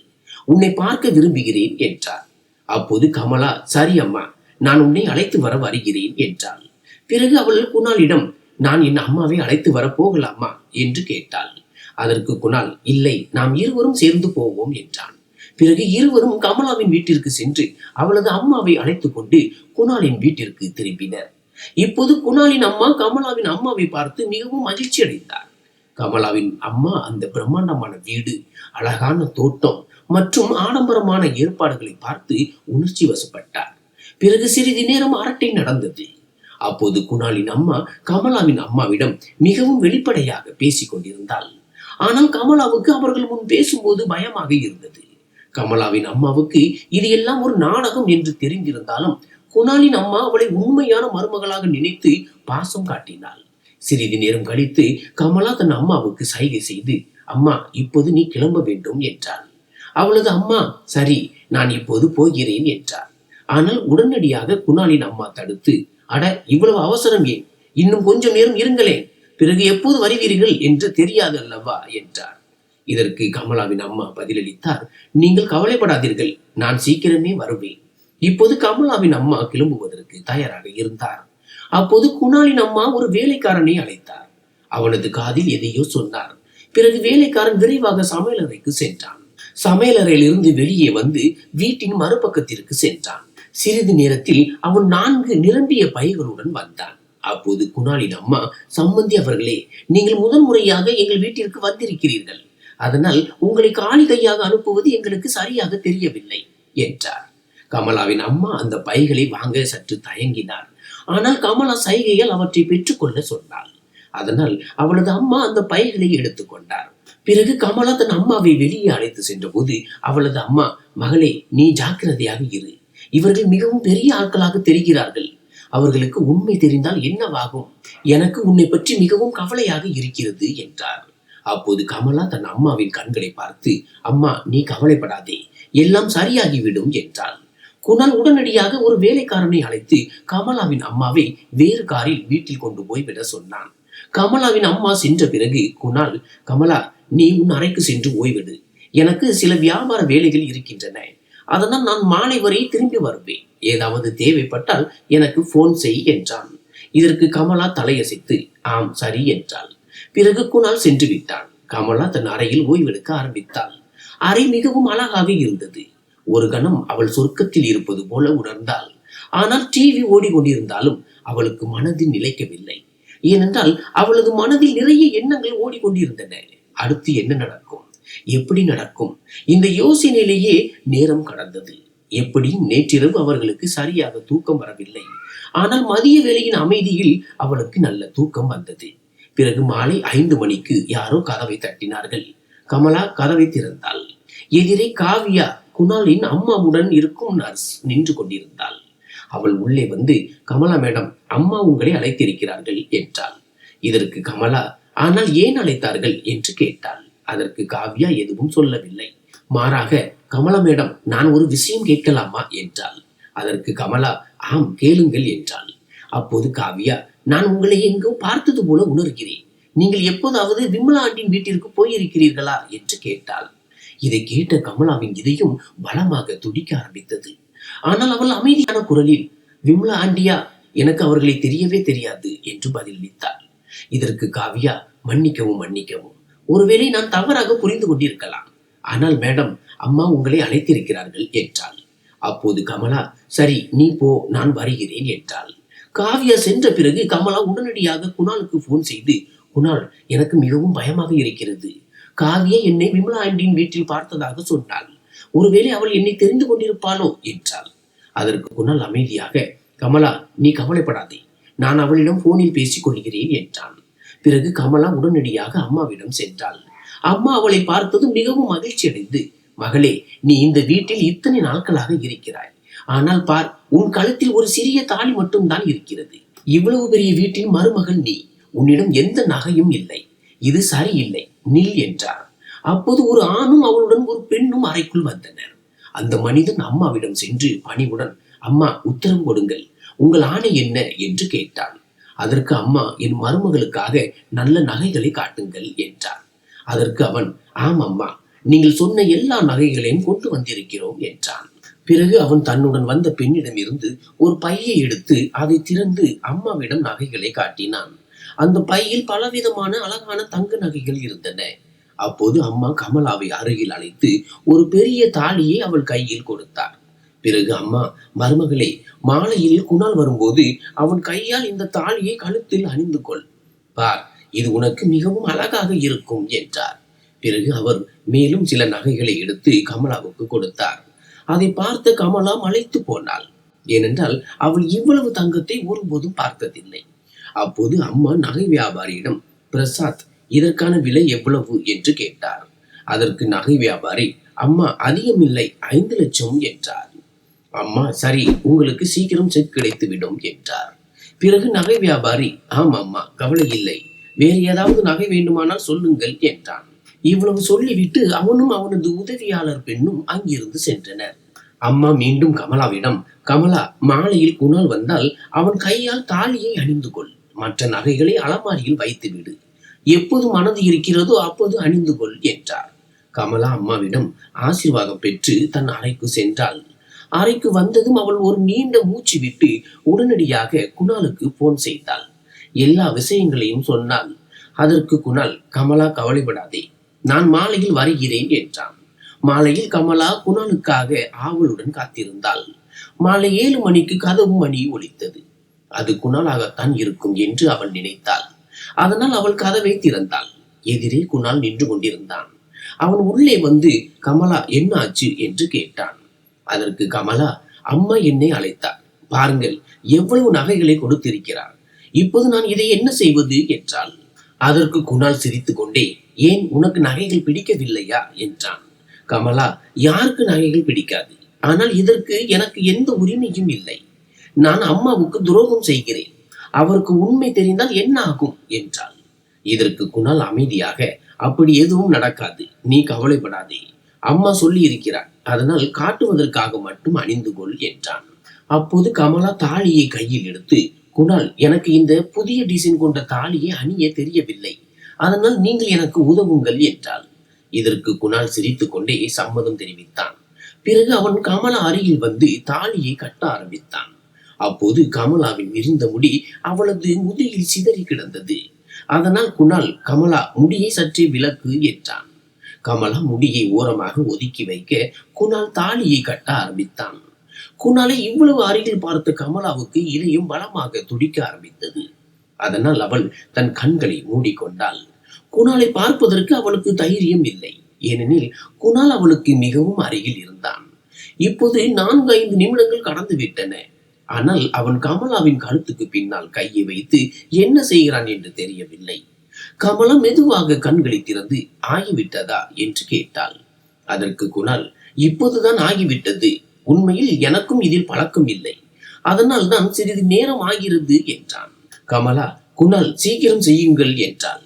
உன்னை பார்க்க விரும்புகிறேன் என்றார். அப்போது கமலா சரி அம்மா, நான் உன்னை அழைத்து வர வருகிறேன் என்றாள். பிறகு அவள் குணாலிடம், நான் என் அம்மாவை அழைத்து வர போகலாமா என்று கேட்டாள். அதற்கு குணால், இல்லை, நாம் இருவரும் சேர்ந்து போவோம் என்றான். பிறகு இருவரும் கமலாவின் வீட்டிற்கு சென்று அவளது அம்மாவை அழைத்துக் கொண்டு குணாலின் வீட்டிற்கு திரும்பினர். இப்போது குணாலின் அம்மா கமலாவின் அம்மாவை பார்த்து மிகவும் மகிழ்ச்சி அடைந்தார். கமலாவின் அம்மா அந்த பிரம்மாண்டமான வீடு, அழகான தோட்டம் மற்றும் ஆடம்பரமான ஏற்பாடுகளை பார்த்து உணர்ச்சி வசப்பட்டார். பிறகு சிறிது நேரம் அரட்டை நடந்தது. அப்போது குணாலின் அம்மா கமலாவின் அம்மாவிடம் மிகவும் வெளிப்படையாக பேசிக் கொண்டிருந்தாள். ஆனால் கமலாவுக்கு அவர்கள் முன் பேசும்போது பயமாக இருந்தது. கமலாவின் அம்மாவுக்கு இது எல்லாம் ஒரு நாடகம் என்று தெரிந்திருந்தாலும் குணாலின் அம்மா அவளை உண்மையான மருமகளாக நினைத்து பாசம் காட்டினாள். சிறிது நேரம் கழித்து கமலா தன் அம்மாவுக்கு சைகை செய்து, அம்மா, இப்போது நீ கிளம்ப வேண்டும் என்றாள். அவளது அம்மா சரி, நான் இப்போது போகிறேன் என்றார். ஆனால் உடனடியாக குணாலின் அம்மா தடுத்து, அட, இவ்வளவு அவசரம் ஏன், இன்னும் கொஞ்சம் நேரம் இருங்களேன், பிறகு எப்போது வருவீர்கள் என்று தெரியாது அல்லவா என்றார். இதற்கு கமலாவின் அம்மா பதிலளித்தார், நீங்கள் கவலைப்படாதீர்கள், நான் சீக்கிரமே வருவேன். இப்போது கமலாவின் அம்மா கிளம்புவதற்கு தயாராக இருந்தார். அப்போது குணாலின் அம்மா ஒரு வேலைக்காரனை அழைத்தார். அவனது காதில் எதையோ சொன்னார். பிறகு வேலைக்காரன் விரைவாக சமையலறைக்கு சென்றான். சமையலறையில் இருந்து வெளியே வந்து வீட்டின் மறுபக்கத்திற்கு சென்றான். சிறிது நேரத்தில் அவன் 4 நிரம்பிய பைகளுடன் வந்தான். அப்போது குணாலின் அம்மா, சம்பந்தி அவர்களே, நீங்கள் முதன் முறையாக எங்கள் வீட்டிற்கு வந்திருக்கிறீர்கள், அதனால் உங்களை காலி கையாக அனுப்புவது எங்களுக்கு சரியாக தெரியவில்லை என்றார். கமலாவின் அம்மா அந்த பைகளை வாங்க சற்று தயங்கினார். ஆனால் கமலா சைகையால் அவற்றை பெற்றுக்கொள்ள சொன்னாள். அதனால் அவளது அம்மா அந்த பைகளை எடுத்துக்கொண்டார். பிறகு கமலா தன் அம்மாவை வெளியே அழைத்து சென்ற போது அவளது அம்மா, மகளே, நீ ஜாக்கிரதையாக இரு, இவர்கள் மிகவும் பெரிய ஆட்களாக தெரிகிறார்கள், அவர்களுக்கு உண்மை தெரிந்தால் என்னவாகும், எனக்கு உன்னை பற்றி மிகவும் கவலையாக இருக்கிறது என்றார். அப்போது கமலா தன் அம்மாவின் கண்களை பார்த்து, அம்மா, நீ கவலைப்படாதே, எல்லாம் சரியாகிவிடும் என்றாள். குணால் உடனடியாக ஒரு வேலைக்காரனை அழைத்து கமலாவின் அம்மாவை வேறு காரில் வீட்டில் கொண்டு போய் விட சொன்னான். கமலாவின் அம்மா சென்ற பிறகு குணால், கமலா, நீ உன் அறைக்கு சென்று ஓய்விடு, எனக்கு சில வியாபார வேலைகள் இருக்கின்றன, அதனால் நான் மாலை வரை திரும்பி வருவேன், ஏதாவது தேவைப்பட்டால் எனக்கு போன் செய் என்றான். இதற்கு கமலா தலையசைத்து ஆம் சரி என்றாள். பிறகு குணால் சென்று விட்டான். கமலா தன் அறையில் ஓய்வெடுக்க ஆரம்பித்தாள். அறை மிகவும் அழகாக இருந்தது. ஒரு கணம் அவள் சொர்க்கத்தில் இருப்பது போல உணர்ந்தாள். ஆனால் டிவி ஓடிக்கொண்டிருந்தாலும் அவளுக்கு மனதில் நிலைக்கவில்லை. ஏனென்றால் அவளது மனதில் நிறைய எண்ணங்கள் ஓடிக்கொண்டிருந்தன. அடுத்து என்ன நடக்கும், எப்படி நடக்கும், இந்த யோசனையிலேயே நேரம் கடந்தது. எப்படியும் நேற்றிரவு அவர்களுக்கு சரியாக தூக்கம் வரவில்லை. ஆனால் மதிய வேளையின் அமைதியில் அவளுக்கு நல்ல தூக்கம் வந்தது. பிறகு மாலை 5 மணிக்கு யாரோ கதவை தட்டினார்கள். கமலா கதவை திறந்தாள். எதிரே காவியா, குணாலின் அம்மாவுடன் இருக்கும் நர்ஸ் நின்று கொண்டிருந்தாள். அவள் உள்ளே வந்து, கமலா மேடம், அம்மா உங்களை அழைத்திருக்கிறார்கள் என்றாள். இதற்கு கமலா, ஆனால் ஏன் அழைத்தார்கள் என்று கேட்டாள். அதற்கு காவியா எதுவும் சொல்லவில்லை. மாறாக, கமலா மேடம், நான் ஒரு விஷயம் கேட்கலாமா என்றாள். அதற்கு கமலா, ஆம் கேளுங்கள் என்றாள். அப்போது காவியா, நான் உங்களை எங்கோ பார்த்தது போல உணர்கிறேன். நீங்கள் எப்போதாவது விமலா ஆண்டின் வீட்டிற்கு போயிருக்கிறீர்களா என்று கேட்டாள். இதை கேட்ட கமலாவின் இதயம் பலமாக துடிக்க ஆரம்பித்தது. ஆனால் அவள் அமைதியான குரலில், விமலா ஆண்டியா, எனக்கு அவர்களை தெரியவே தெரியாது என்று பதிலளித்தாள். இதற்கு காவியா, மன்னிக்கவும் மன்னிக்கவும், ஒருவேளை நான் தவறாக புரிந்து கொண்டிருக்கலாம். ஆனால் மேடம், அம்மா உங்களை அழைத்திருக்கிறார்கள் என்றாள். அப்போது கமலா, சரி நீ போ, நான் வருகிறேன் என்றாள். காவியா சென்ற பிறகு கமலா உடனடியாக குணாலுக்கு போன் செய்து, குணால், எனக்கு மிகவும் பயமாக இருக்கிறது. காவியா என்னை விமலா ஆண்டியின் வீட்டில் பார்த்ததாக சொன்னாள். ஒருவேளை அவள் என்னை தெரிந்து கொண்டிருப்பாளோ என்றாள். அதற்கு குணால் அமைதியாக, கமலா நீ கவலைப்படாதே, நான் அவளிடம் போனில் பேசிக் கொள்கிறேன் என்றான். பிறகு கமலா உடனடியாக அம்மாவிடம் சென்றாள். அம்மா அவளை பார்த்ததும் மிகவும் மகிழ்ச்சி அடைந்து, மகளே, நீ இந்த வீட்டில் இத்தனை நாட்களாக இருக்கிறாய். ஆனால் பார், உன் கழுத்தில் ஒரு சிறிய தாலி மட்டும் தான் இருக்கிறது. இவ்வளவு பெரிய வீட்டில் மருமகள் நீ, உன்னிடம் எந்த நகையும் இல்லை. இது சரியில்லை, நில் என்றார். அப்போது ஒரு ஆணும் அவளுடன் ஒரு பெண்ணும் அறைக்குள் வந்தனர். அந்த மனிதன் அம்மாவிடம் சென்று பணிவுடன், அம்மா உத்தரவு கொடுங்கள், உங்கள் ஆணை என்ன என்று கேட்டான். அதற்கு அம்மா, என் மருமகளுக்காக நல்ல நகைகளை காட்டுங்கள் என்றார். அதற்கு அவன், ஆம் அம்மா, நீங்கள் சொன்ன எல்லா நகைகளையும் கொண்டு வந்திருக்கிறோம் என்றான். பிறகு அவன் தன்னுடன் வந்த பெண்ணிடம் இருந்து ஒரு பையை எடுத்து அதை திறந்து அம்மாவிடம் நகைகளை காட்டினான். அந்த பையில் பலவிதமான அழகான தங்க நகைகள் இருந்தன. அப்போது அம்மா கமலாவை அருகில் அழைத்து ஒரு பெரிய தாலியை அவள் கையில் கொடுத்தார். பிறகு அம்மா, மருமகளே, மாலையில் குணால் வரும்போது அவன் கையால் இந்த தாலியை கழுத்தில் அணிந்து கொள். பார், இது உனக்கு மிகவும் அழகாக இருக்கும் என்றார். பிறகு அவர் மேலும் சில நகைகளை எடுத்து கமலாவுக்கு கொடுத்தார். அதை பார்த்த கமலா மலைத்து போனாள். ஏனென்றால் அவள் இவ்வளவு தங்கத்தை ஒருபோதும் பார்த்ததில்லை. அப்போது அம்மா நகை வியாபாரியிடம், பிரசாத், இதற்கான விலை எவ்வளவு என்று கேட்டார். அதற்கு நகை வியாபாரி, அம்மா அதிகமில்லை, 5 லட்சம் என்றார். அம்மா, சரி, உங்களுக்கு சீக்கிரம் செக் கிடைத்து விடும் என்றார். பிறகு நகை வியாபாரி, ஆம் அம்மா, கவலை இல்லை, வேறு ஏதாவது நகை வேண்டுமானால் சொல்லுங்கள் என்றான். இவ்வளவு சொல்லிவிட்டு அவனும் அவனது உதவியாளர் பெண்ணும் அங்கிருந்து சென்றனர். அம்மா மீண்டும் கமலாவிடம், கமலா, மாலையில் குணால் வந்தால் அவன் கையால் தாலியை அணிந்து கொள், மற்ற நகைகளை அலமாரியில் வைத்து விடு, எப்போது மனது இருக்கிறதோ அப்போது அணிந்து கொள் என்றார். கமலா அம்மாவிடம் ஆசீர்வாதம் பெற்று தன் அறைக்கு சென்றாள். அறைக்கு வந்ததும் அவள் ஒரு நீண்ட மூச்சு விட்டு உடனடியாக குணாலுக்கு போன் செய்தாள். எல்லா விஷயங்களையும் சொன்னாள். அதற்கு குணால், கமலா கவலைப்படாதே, நான் மாலையில் வருகிறேன் என்றான். மாலையில் கமலா குணாலுக்காக ஆவலுடன் காத்திருந்தாள். மாலை 7 மணிக்கு கதவு மணி ஒலித்தது. அது குணாலாகத்தான் இருக்கும் என்று அவள் நினைத்தாள். அதனால் அவள் கதவை திறந்தாள். எதிரே குணால் நின்று கொண்டிருந்தான். அவன் உள்ளே வந்து, கமலா என்ன ஆச்சு என்று கேட்டான். அதற்கு கமலா, அம்மா என்னை அழைத்தார், பாருங்கள் எவ்வளவு நகைகளை கொடுத்திருக்கிறார், இப்போது நான் இதை என்ன செய்வது என்றாள். அதற்கு குணால் சிரித்து கொண்டே, ஏன் உனக்கு நகைகள் பிடிக்கவில்லையா என்றான். கமலா, யாருக்கு நகைகள் பிடிக்காது, ஆனால் இதற்கு எனக்கு எந்த உரிமையும் இல்லை. நான் அம்மாவுக்கு துரோகம் செய்கிறேன், அவருக்கு உண்மை தெரிந்தால் என்ன ஆகும் என்றாள். இதற்கு குணால் அமைதியாக, அப்படி எதுவும் நடக்காது, நீ கவலைப்படாதே, அம்மா சொல்லி இருக்கிறார், அதனால் காட்டுவதற்காக மட்டும் அணிந்து கொள் என்றான். அப்போது கமலா தாலியை கையில் எடுத்து, குணால், எனக்கு இந்த புதிய டிசைன் கொண்ட தாலியை அணிய தெரியவில்லை, அதனால் நீங்கள் எனக்கு உதவுங்கள் என்றாள். இதற்கு குணால் சிரித்து கொண்டே சம்மதம் தெரிவித்தான். பிறகு அவன் கமலா அருகில் வந்து தாலியை கட்ட ஆரம்பித்தான். அப்போது கமலாவின் விரிந்த முடி அவளது முதுகில் சிதறி கிடந்தது. அதனால் குணால், கமலா, முடியை சற்றே விலக்கு என்றான். கமலா முடியை ஓரமாக ஒதுக்கி வைக்க குணால் தாலியை கட்ட ஆரம்பித்தான். குணாலை இவ்வளவு அருகில் பார்த்த கமலாவுக்கு இதயம் பலமாக துடிக்க ஆரம்பித்தது. அதனால் அவள் தன் கண்களை மூடிக்கொண்டாள். குணாலை பார்ப்பதற்கு அவளுக்கு தைரியம் இல்லை. ஏனெனில் குணால் அவளுக்கு மிகவும் அருகில் இருந்தான். இப்போது 4-5 நிமிடங்கள் கடந்து விட்டன. ஆனால் அவன் கமலாவின் கழுத்துக்கு பின்னால் கையை வைத்து என்ன செய்கிறான் என்று தெரியவில்லை. கமலா மெதுவாக கண்களை திறந்து, ஆகிவிட்டதா என்று கேட்டாள். அதற்கு குணால், இப்போதுதான் ஆகிவிட்டது. உண்மையில் எனக்கும் இதில் பழக்கம் இல்லை. அதனால் தான் சிறிது நேரம் ஆகிறது என்றான். கமலா, குணால், சீக்கிரம் செய்யுங்கள் என்றாள்.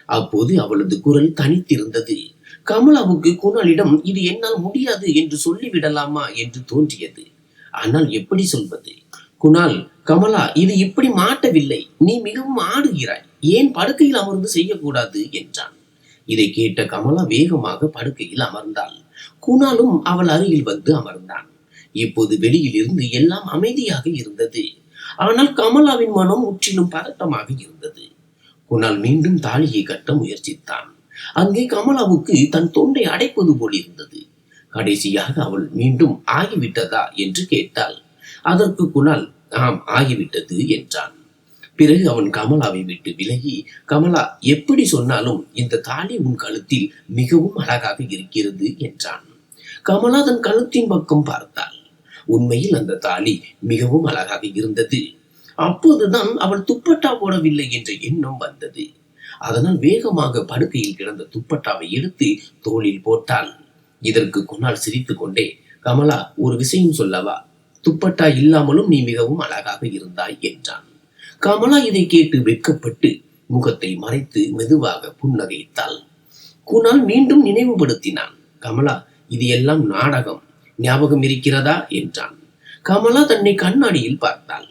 அப்போது அவளது குரல் தனித்திருந்தது. கமலாவுக்கு குணாலிடம் இது என்னால் முடியாது என்று சொல்லிவிடலாமா என்று தோன்றியது. ஆனால் எப்படி சொல்வது? குணால், கமலா, இது இப்படி மாட்டவில்லை. நீ மிகவும் ஆடுகிறாய். ஏன் படுக்கையில் அமர்ந்து செய்யக்கூடாது என்றான். இதை கேட்ட கமலா வேகமாக படுக்கையில் அமர்ந்தாள். குணாலும் அவள் அருகில் வந்து அமர்ந்தான். இப்போது வெளியில் இருந்து எல்லாம் அமைதியாக இருந்தது. ஆனால் கமலாவின் மனம் முற்றிலும் பதட்டமாக இருந்தது. குணால் மீண்டும் தாலியை கட்ட முயற்சித்தான். அங்கே கமலாவுக்கு தன் தொண்டை அடைப்பது போல் இருந்தது. கடைசியாக அவள் மீண்டும் ஆகிவிட்டதா என்று கேட்டாள். அதற்கு குணால், ஆம், ஆகிவிட்டது என்றான். பிறகு அவன் கமலாவை விட்டு விலகி, கமலா, எப்படி சொன்னாலும் இந்த தாலி உன் கழுத்தில் மிகவும் அழகாக இருக்கிறது என்றான். கமலா தன் கழுத்தின் பக்கம் பார்த்தாள். உண்மையில் அந்த தாலி மிகவும் அழகாக இருந்தது. அப்போதுதான் அவள் துப்பட்டா போடவில்லை என்ற எண்ணம் வந்தது. அதனால் வேகமாக படுக்கையில் கிடந்த துப்பட்டாவை எடுத்து தோளில் போட்டாள். இதற்கு குணால் சிரித்துக் கொண்டே, கமலா, ஒரு விஷயம் சொல்லவா? துப்பட்டா இல்லாமலும் நீ மிகவும் அழகாக இருந்தாய் என்றான். கமலா இதை கேட்டு வெட்கப்பட்டு முகத்தை மறைத்து மெதுவாக புன்னகைத்தாள். குணால் மீண்டும் நினைவுபடுத்தினான். கமலா, இது எல்லாம் நாடகம், ஞாபகம் இருக்கிறதா என்றான். கமலா தன்னை கண்ணாடியில் பார்த்தாள்.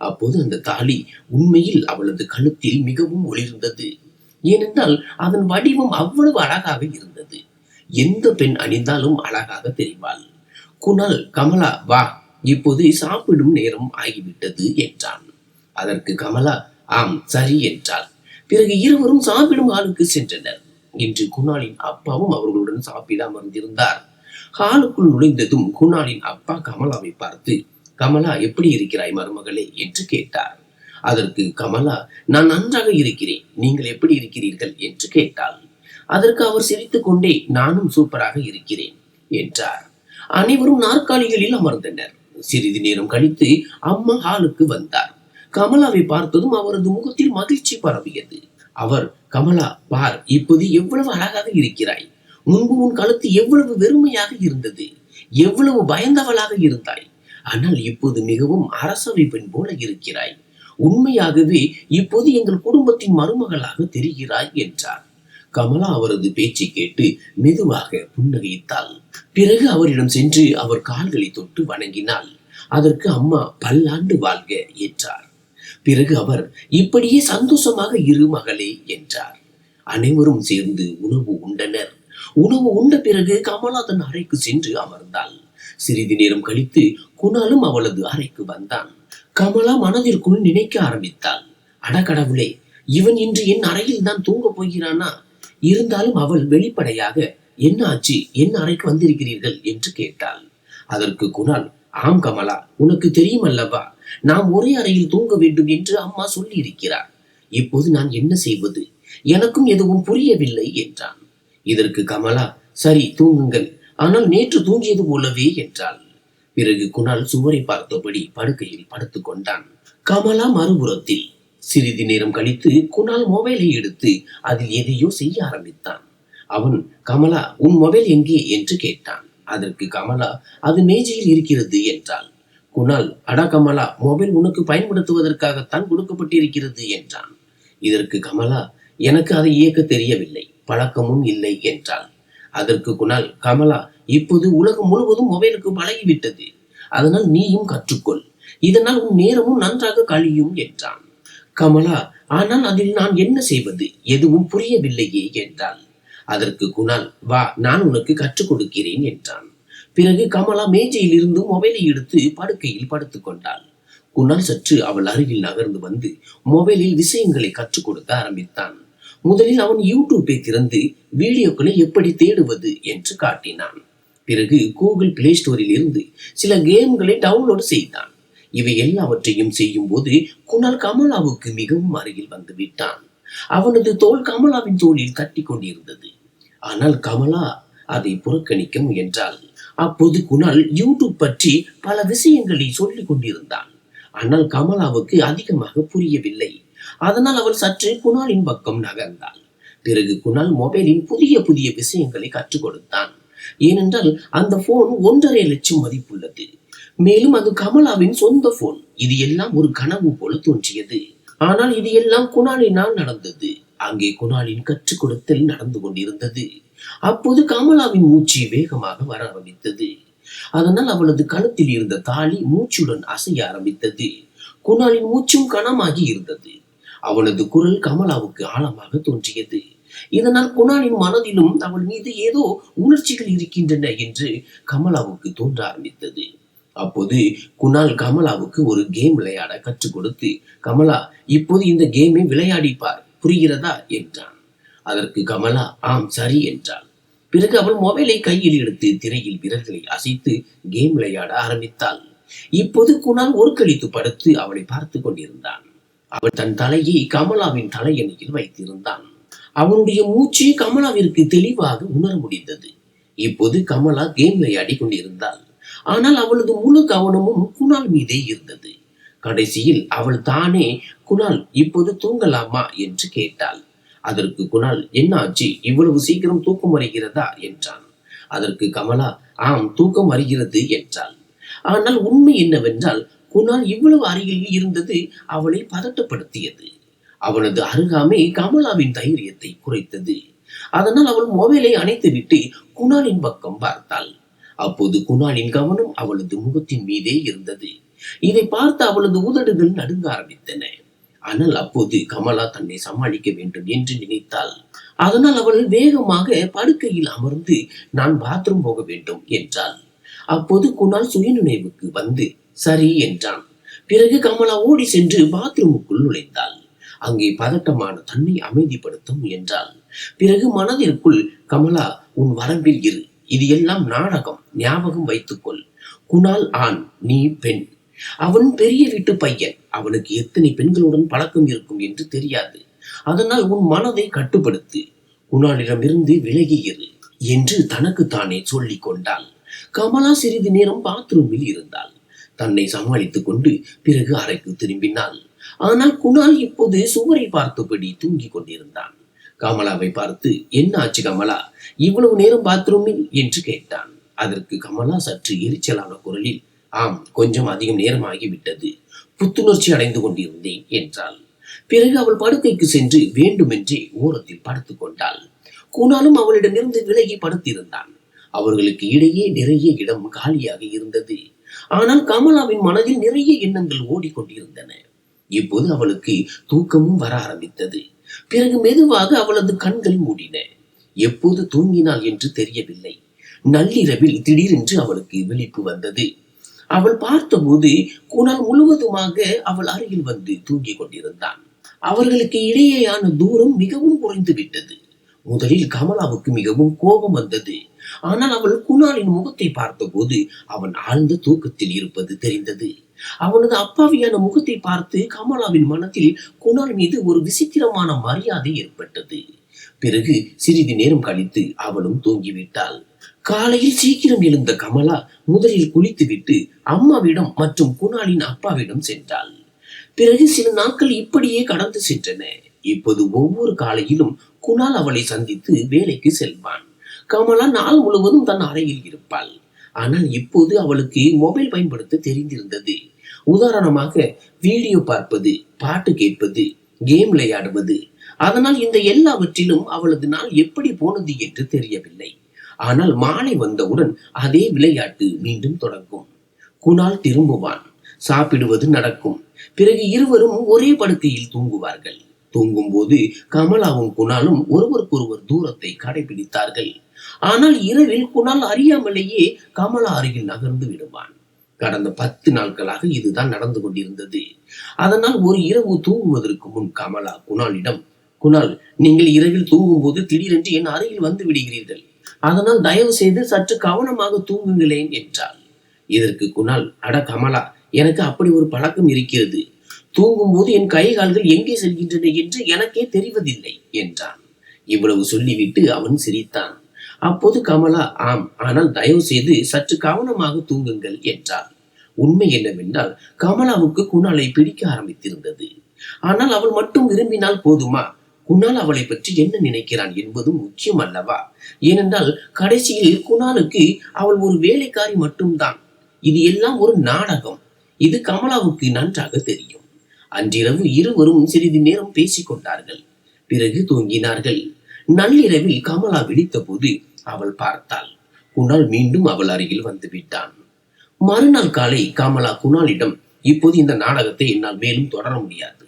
அப்போது அந்த தாலி உண்மையில் அவளது கழுத்தில் மிகவும் ஒளிர்ந்தது. ஏனென்றால் அதன் வடிவம் அவ்வளவு அழகாக இருந்தது. எந்த பெண் அணிந்தாலும் அழகாக தெரிவாள். குணால், கமலா, வா, இப்போது சாப்பிடும் நேரம் ஆகிவிட்டது என்றான். அதற்கு கமலா, ஆம், சரி என்றாள். பிறகு இருவரும் சாப்பிடும் ஹாலுக்கு சென்றனர். இன்று குணாலின் அப்பாவும் அவர்களுடன் சாப்பிட அமர்ந்திருந்தார். ஹாலுக்குள் நுழைந்ததும் குணாலின் அப்பா கமலாவை பார்த்து, கமலா, எப்படி இருக்கிறாய் மருமகளே என்று கேட்டார். அதற்கு கமலா, நான் நன்றாக இருக்கிறேன், நீங்கள் எப்படி இருக்கிறீர்கள் என்று கேட்டாள். அதற்கு அவர் சிரித்துக் கொண்டே, நானும் சூப்பராக இருக்கிறேன் என்றார். அனைவரும் நாற்காலிகளில் அமர்ந்தனர். சிறிது நேரம் கழித்து அம்மா ஹாலுக்கு வந்தார். கமலாவை பார்த்ததும் அவரது முகத்தில் மகிழ்ச்சி பரவியது. அவர், கமலா, பார், இப்போது எவ்வளவு அழகாக இருக்கிறாய். முன்பு உன் கழுத்து எவ்வளவு வெறுமையாக இருந்தது, எவ்வளவு பயந்தவளாக இருந்தாய். ஆனால் இப்போது மிகவும் அரசவை பெண் போல இருக்கிறாய். உண்மையாகவே இப்போது எங்கள் குடும்பத்தின் மருமகளாக தெரிகிறாய் என்றார். கமலா அவரது பேச்சை கேட்டு மெதுவாக புன்னகைத்தாள். பிறகு அவரிடம் சென்று அவர் கால்களை தொட்டு வணங்கினாள். அதற்கு அம்மா, பல்லாண்டு வாழ்க என்றார். பிறகு அவர், இப்படியே சந்தோஷமாக இரு மகளே என்றார். அனைவரும் சேர்ந்து உணவு உண்டனர். உணவு உண்ட பிறகு கமலா தன் அறைக்கு சென்று அமர்ந்தாள். சிறிது நேரம் கழித்து குணாலும் அவளது அறைக்கு வந்தான். கமலா மனதிற்குள் நினைக்க ஆரம்பித்தாள். அடக்கடவுளே, இவன் இன்று என் அறையில் தான் தூங்கப் போகிறானா? இருந்தாலும் அவள் வெளிப்படையாக, என்ன ஆச்சு, என் அறைக்கு வந்திருக்கிறீர்கள் என்று கேட்டாள். அதற்கு குணால், ஆம் கமலா, உனக்கு தெரியும் அல்லவா, நாம் ஒரே அறையில் தூங்க வேண்டும் என்று அம்மா சொல்லி இருக்கிறார். இப்போது நான் என்ன செய்வது? எனக்கும் எதுவும் புரியவில்லை என்றான். இதற்கு கமலா, சரி, தூங்குங்கள், ஆனால் நேற்று தூங்கியது போலவே என்றாள். பிறகு குணால் சுவரை பார்த்தபடி படுக்கையில் படுத்துக் கொண்டான். கமலா மறுபுறத்தில். சிறிது நேரம் கழித்து குணால் மொபைலை எடுத்து அதில் எதையோ செய்ய ஆரம்பித்தான். அவன், கமலா, உன் மொபைல் எங்கே என்று கேட்டான். அதற்கு கமலா, அது மேஜையில் இருக்கிறது என்றாள். குணால், அடா கமலா, மொபைல் உனக்கு பயன்படுத்துவதற்காகத்தான் கொடுக்கப்பட்டிருக்கிறது என்றான். இதற்கு கமலா, எனக்கு அதை இயக்க தெரியவில்லை, பழக்கமும் இல்லை என்றாள். அதற்கு குணால், கமலா, இப்போது உலகம் முழுவதும் மொபைலுக்கு பழகிவிட்டது. அதனால் நீயும் கற்றுக்கொள். இதனால் உன் நேரமும் நன்றாக கழியும் என்றான். கமலா, ஆனால் அதில் நான் என்ன செய்வது? எதுவும் புரியவில்லையே என்றாள். அதற்கு குணால், வா, நான் உனக்கு கற்றுக் கொடுக்கிறேன் என்றான். பிறகு கமலா மேஜையில் இருந்து மொபைலை எடுத்து படுக்கையில் படுத்துக் கொண்டாள். குணால் சற்று அவள் அருகில் நகர்ந்து வந்து மொபைலில் விஷயங்களை கற்றுக் கொடுக்க ஆரம்பித்தான். முதலில் அவன் யூடியூப்பை திறந்து வீடியோக்களை எப்படி தேடுவது என்று காட்டினான். பிறகு கூகுள் பிளே ஸ்டோரில் இருந்து சில கேம்களை டவுன்லோடு செய்தான். இவை எல்லாவற்றையும் செய்யும் போது குணால் கமலாவுக்கு மிகவும் அருகில் வந்து விட்டான். அவனது தோல் கமலாவின் தோளில் தட்டி கொண்டிருந்தது. ஆனால் கமலா அதை புறக்கணிக்க முயன்றாள். அப்போது குணால் யூடியூப் பற்றி பல விஷயங்களை சொல்லிக் கொண்டிருந்தான். ஆனால் கமலாவுக்கு அதிகமாக புரியவில்லை. அதனால் அவள் சற்று குணாலின் பக்கம் நகர்ந்தாள். பிறகு குணால் மொபைலின் புதிய புதிய விஷயங்களை கற்றுக் கொடுத்தான். ஏனென்றால் அந்த போன் 1.5 லட்சம் மதிப்புள்ளது. மேலும் அது கமலாவின் சொந்த போன். இது எல்லாம் ஒரு கனவு போல தோன்றியது. ஆனால் இது எல்லாம் குணாலினால் நடந்தது. அங்கே குணாலின் கற்றுக் கொடுத்தல் நடந்து கொண்டிருந்தது. அப்போது கமலாவின் மூச்சு வேகமாக வர ஆரம்பித்தது. அதனால் அவளது கழுத்தில் இருந்த தாலி மூச்சுடன் அசைய ஆரம்பித்தது. குணாலின் மூச்சும் கனமாகி இருந்தது. அவனது குரல் கமலாவுக்கு ஆழமாக தோன்றியது. இதனால் குணாலின் மனதிலும் அவள் மீது ஏதோ உணர்ச்சிகள் இருக்கின்றன என்று கமலாவுக்கு தோன்ற ஆரம்பித்தது. அப்போது குணால் கமலாவுக்கு ஒரு கேம் விளையாட கற்றுக் கொடுத்து, கமலா, இப்போது இந்த கேமை விளையாடிப்பார், புரிகிறதா என்றான். அதற்கு கமலா ஆம் சரி என்றாள். பிறகு அவள் மொபைலை கையில் எடுத்து திரையில் விரல்களை அசைத்து கேம் விளையாட ஆரம்பித்தாள். இப்போது குணால் ஒரு கழித்து படுத்து அவளை பார்த்து கொண்டிருந்தான். அவள் தன் தலையை கமலாவின் தலையணையில் வைத்திருந்தான். அவனுடைய மூச்சு கமலாவிற்கு தெளிவாக உணர முடிந்தது. இப்போது கமலா கேம் விளையாடி கொண்டிருந்தாள். ஆனால் அவளது முழு கவனமும் குணால் மீதே இருந்தது. கடைசியில் அவள் தானே, குணால் இப்போது தூங்கலாமா என்று கேட்டாள். அதற்கு குணால், என்ன ஆச்சு, இவ்வளவு சீக்கிரம் தூக்கம் வருகிறதா என்றான். அதற்கு கமலா ஆம் தூக்கம் வருகிறது என்றாள். ஆனால் உண்மை என்னவென்றால் குணால் இவ்வளவு அருகில் இருந்தது அவளை பதட்டப்படுத்தியது. அவனது அருகாமை கமலாவின் தைரியத்தை குறைத்தது. அதனால் அவள் மொபைலை அணைத்துவிட்டு குணாலின் பக்கம் பார்த்தாள். அப்போது குணாலின் கவனம் அவளது முகத்தின் மீதே இருந்தது. இதை பார்த்து அவளது உதடுகள் நடுங்க ஆரம்பித்தன. ஆனால் அப்போது கமலா தன்னை சமாளிக்க வேண்டும் என்று நினைத்தாள். அதனால் அவள் வேகமாக படுக்கையில் அமர்ந்து நான் பாத்ரூம் போக வேண்டும் என்றாள். அப்போது குணால் சுயநினைவுக்கு வந்து சரி என்றான். பிறகு கமலா ஓடி சென்று பாத்ரூமுக்குள் நுழைந்தாள். அங்கே பதட்டமான தன்னை அமைதிப்படுத்த முயன்றாள். பிறகு மனதிற்குள், கமலா, உன் வரம்பில் இரு, இது எல்லாம் நாடகம், ஞாபகம் வைத்துக்கொள். குணால் ஆண், நீ பெண். அவன் பெரிய வீட்டு பையன். அவனுக்கு எத்தனை பெண்களுடன் பழக்கம் இருக்கும் என்று தெரியாது. அதனால் உன் மனதை கட்டுப்படுத்து, குணாலிடமிருந்து விலகி இரு என்று தனக்குத்தானே சொல்லிக் கொண்டாள். கமலா சிறிது நேரம் பாத்ரூமில் இருந்தாள். தன்னை சமாளித்துக் கொண்டு பிறகு அறைக்கு திரும்பினாள். ஆனால் குணால் இப்போது சுவரை பார்த்தபடி தூங்கிக் கொண்டிருந்தான். கமலாவை பார்த்து, என்ன ஆச்சு கமலா, இவ்வளவு நேரம் பாத்ரூமில் என்று கேட்டான். அதற்கு கமலா சற்று எரிச்சலான குரலில், ஆம், கொஞ்சம் அதிகம் நேரம் ஆகிவிட்டது, புத்துணர்ச்சி அடைந்து கொண்டிருந்தேன் என்றாள். பிறகு அவள் படுக்கைக்கு சென்று வேண்டுமென்றே ஓரத்தில் படுத்துக் கொண்டாள். குணாலும் அவளிடமிருந்து விலகி படுத்திருந்தான். அவர்களுக்கு இடையே நிறைய இடம் காலியாக இருந்தது. ஆனால் கமலாவின் மனதில் நிறைய எண்ணங்கள் ஓடிக்கொண்டிருந்தன. இப்போது அவளுக்கு தூக்கமும் வர ஆரம்பித்தது. பிறகு மெதுவாக அவளது கண்கள் மூடின. எப்போது தூங்கினாள் என்று தெரியவில்லை. நள்ளிரவில் திடீரென்று அவளுக்கு விழிப்பு வந்தது. அவள் பார்த்தபோது குணால் முழுவதுமாக அவள் அருகில் வந்து தூங்கிக் கொண்டிருந்தான். அவர்களுக்கு இடையேயான தூரம் மிகவும் குறைந்து விட்டது. முதலில் கமலாவுக்கு மிகவும் கோபம் வந்தது. ஆனால் அவள் குணாலின் முகத்தை பார்த்தபோது அவன் ஆழ்ந்த தூக்கத்தில் இருப்பது தெரிந்தது. அவனது அப்பாவியான முகத்தை பார்த்து கமலாவின் மனத்தில் குணால் மீது ஒரு விசித்திரமான மரியாதை ஏற்பட்டது. பிறகு சிறிது நேரம் கழித்து அவளும் தூங்கிவிட்டாள். காலையில் சீக்கிரம் எழுந்த கமலா முதலில் குளித்துவிட்டு அம்மாவிடம் மற்றும் குணாலின் அப்பாவிடம் சென்றாள். பிறகு சில நாட்கள் இப்படியே கடந்து சென்றன. இப்போது ஒவ்வொரு காலையிலும் குணால் அவளை சந்தித்து வேலைக்கு செல்வான். கமலா நாள் முழுவதும் தன் அறையில் இருப்பாள். ஆனால் இப்போது அவளுக்கு மொபைல் பயன்படுத்த தெரிந்திருந்தது. உதாரணமாக வீடியோ பார்ப்பது, பாட்டு கேட்பது, கேம் விளையாடுவது. அதனால் இந்த எல்லாவற்றிலும் அவளது நாள் எப்படி போனது என்று தெரியவில்லை. ஆனால் மாலை வந்தவுடன் அதே விளையாட்டு மீண்டும் தொடங்கும். குணால் திரும்புவான், சாப்பிடுவது நடக்கும். பிறகு இருவரும் ஒரே படுக்கையில் தூங்குவார்கள். தூங்கும் போது கமலாவும் குணாலும் ஒருவருக்கொருவர் தூரத்தை கடைபிடித்தார்கள். ஆனால் இரவில் குணால் அறியாமலேயே கமலா அருகில் நகர்ந்து விடுவான். கடந்த 10 நாட்களாக இதுதான் நடந்து கொண்டிருந்தது. அதனால் ஒரு இரவு தூங்குவதற்கு முன் கமலா குணாலிடம், குணால், நீங்கள் இரவில் தூங்கும்போது திடீரென்று என் அருகில் வந்து விடுகிறீர்கள். அதனால் தயவு செய்து சற்று கவனமாக தூங்குங்களேன் என்றாள். இதற்கு குணால், அட கமலா, எனக்கு அப்படி ஒரு பழக்கம் இருக்கிறது. தூங்கும்போது என் கை கால்கள் எங்கே செல்கின்றன என்று எனக்கே தெரிவதில்லை என்றான். இவ்வளவு சொல்லிவிட்டு அவன் சிரித்தான். அப்போது கமலா, ஆம், ஆனால் தயவு செய்து சற்று கவனமாக தூங்குங்கள் என்றாள். உண்மை என்னவென்றால் கமலாவுக்கு குணாலை பிடிக்க ஆரம்பித்திருந்தது. ஆனால் அவள் மட்டும் விரும்பினால் போதுமா? குணால் அவளை பற்றி என்ன நினைக்கிறான் என்பதும் முக்கியம் அல்லவா? ஏனென்றால் கடைசியில் குணாலுக்கு அவள் ஒரு வேலைக்காரி மட்டும்தான். இது எல்லாம் ஒரு நாடகம். இது கமலாவுக்கு நன்றாக தெரியும். அன்றிரவு இருவரும் சிறிது நேரம் பேசிக் கொண்டார்கள். பிறகு தூங்கினார்கள். நள்ளிரவில் கமலா விழித்த போது அவள் பார்த்தாள். குணால் மீண்டும் அவள் அருகில் வந்து விட்டான். மறுநாள் காலை கமலா குணாலிடம், இப்போது இந்த நாடகத்தை என்னால் மேலும் தொடர முடியாது.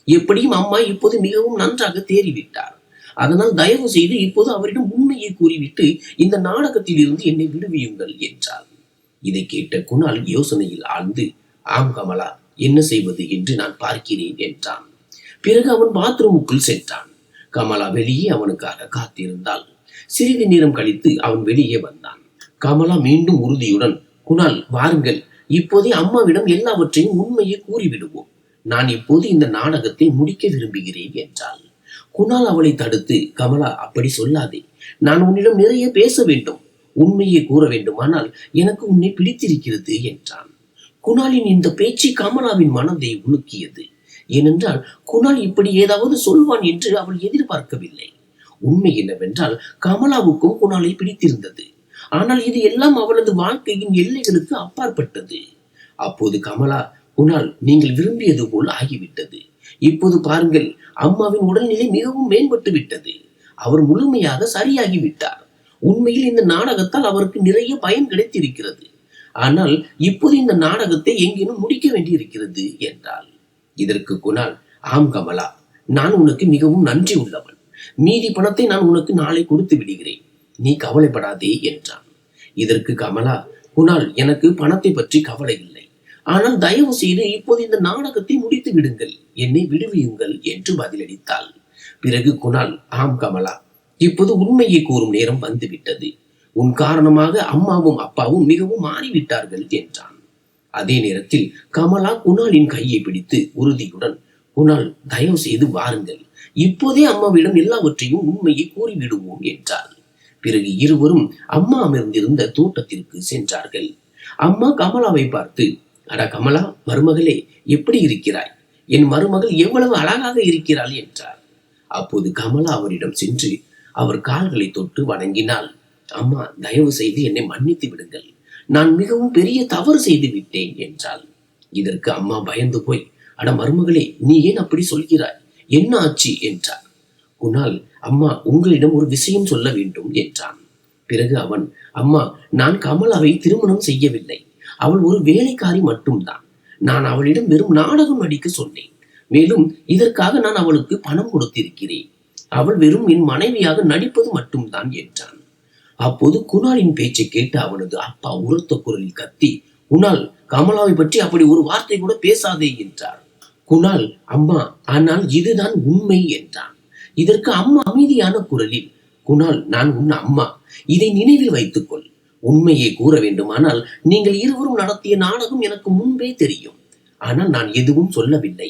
எப்படியும் அம்மா இப்போது மிகவும் நன்றாக தேறிவிட்டார். அதனால் தயவு செய்து இப்போது அவரிடம் உண்மையை கூறிவிட்டு இந்த நாடகத்தில் இருந்து என்னை விடுவியுங்கள் என்றாள். இதை கேட்ட குணால் யோசனையில் ஆழ்ந்து, ஆம் கமலா, என்ன செய்வது என்று நான் பார்க்கிறேன் என்றான். பிறகு அவன் பாத்ரூமுக்குள் சென்றான். கமலா வெளியே அவனுக்காக காத்திருந்தாள். சிறிது நேரம் கழித்து அவன் வெளியே வந்தான். கமலா மீண்டும் உறுதியுடன், குணால், வாருங்கள், இப்போதே அம்மாவிடம் எல்லாவற்றையும் உண்மையை கூறிவிடுவோம். நான் இப்போது இந்த நாடகத்தை முடிக்க விரும்புகிறேன் என்றாள். குணால் அவளை தடுத்து, கமலா, அப்படி சொல்லாதே. நான் உன்னிடம் நிறைய பேச வேண்டும். உண்மையை கூற வேண்டுமானால் எனக்கு உன்னை பிடித்திருக்கிறது என்றான். குணாலின் இந்த பேச்சு கமலாவின் மனதை உலுக்கியது. ஏனென்றால் குணால் இப்படி ஏதாவது சொல்வான் என்று அவள் எதிர்பார்க்கவில்லை. உண்மை என்னவென்றால் கமலாவுக்கும் குணாலை பிடித்திருந்தது. ஆனால் இது எல்லாம் அவளது வாழ்க்கையின் எல்லைகளுக்கு அப்பாற்பட்டது. அப்போது கமலா, குணால், நீங்கள் விரும்பியது போல் ஆகிவிட்டது. இப்போது பாருங்கள், அம்மாவின் உடல்நிலை மிகவும் மேம்பட்டு விட்டது. அவர் முழுமையாக சரியாகிவிட்டார். உண்மையில் இந்த நாடகத்தால் அவருக்கு நிறைய பயன் கிடைத்திருக்கிறது. ஆனால் இப்போது இந்த நாடகத்தை எங்கேனும் முடிக்க வேண்டியிருக்கிறது என்றாள். இதற்கு குணால், ஆம் கமலா, நான் உனக்கு மிகவும் நன்றி உள்ளவன். மீதி பணத்தை நான் உனக்கு நாளை கொடுத்து விடுகிறேன். நீ கவலைப்படாதே என்றான். இதற்கு கமலா, குணால், எனக்கு பணத்தை பற்றி கவலை இல்லை. ஆனால் தயவு செய்து இப்போது இந்த நாடகத்தை முடித்து விடுங்கள், என்னை விடுவியுங்கள் என்று பதிலளித்தாள். பிறகு குணால், ஆம் கமலா, இப்போது உண்மையை கூறும் நேரம் வந்துவிட்டது. உன் காரணமாக அம்மாவும் அப்பாவும் மிகவும் மாறிவிட்டார்கள் என்றான். அதே நேரத்தில் கமலா குணாலின் கையை பிடித்து உறுதியுடன், குணால், தயவு செய்து வாருங்கள், இப்போதே அம்மாவிடம் எல்லாவற்றையும் உண்மையை கூறிவிடுவோம் என்றாள். பிறகு இருவரும் அம்மா அமர்ந்திருந்த தோட்டத்திற்கு சென்றார்கள். அம்மா கமலாவை பார்த்து, அட கமலா, மருமகளே, எப்படி இருக்கிறாய்? என் மருமகள் எவ்வளவு அழகாக இருக்கிறாள் என்றார். அப்போது கமலா அவரிடம் சென்று அவர் கால்களை தொட்டு வணங்கினாள். அம்மா, தயவு செய்து என்னை மன்னித்து விடுங்கள். நான் மிகவும் பெரிய தவறு செய்து விட்டேன் என்றாள். இதற்கு அம்மா பயந்து போய், அட மருமகளே, நீ ஏன் அப்படி சொல்கிறாய்? என்ன ஆச்சு என்றார். குணால், அம்மா, உங்களிடம் ஒரு விஷயம் சொல்ல வேண்டும் என்றான். பிறகு அவன், அம்மா, நான் கமலாவை திருமணம் செய்யவில்லை. அவள் ஒரு வேலைக்காரி மட்டும்தான். நான் அவளிடம் வெறும் நாடகம் நடிக்க சொன்னேன். மேலும் இதற்காக நான் அவளுக்கு பணம் கொடுத்திருக்கிறேன். அவள் வெறும் என் மனைவியாக நடிப்பது மட்டும்தான் என்றான். அப்போது குணாலின் பேச்சை கேட்டு அவனது அப்பா உரத்த குரலில் கத்தி, குணால், கமலாவை பற்றி அப்படி ஒரு வார்த்தை கூட பேசாதே என்றார். குணால், அம்மா, ஆனால் இதுதான் உண்மை என்றான். இதற்கு அம்மா அமைதியான குரலில், குணால், நான் உன் அம்மா, இதை நினைவில் வைத்துக்கொள். உண்மையை கூற வேண்டுமானால் நீங்கள் இருவரும் நடத்திய நாடகம் எனக்கு முன்பே தெரியும். ஆனால் நான் எதுவும் சொல்லவில்லை.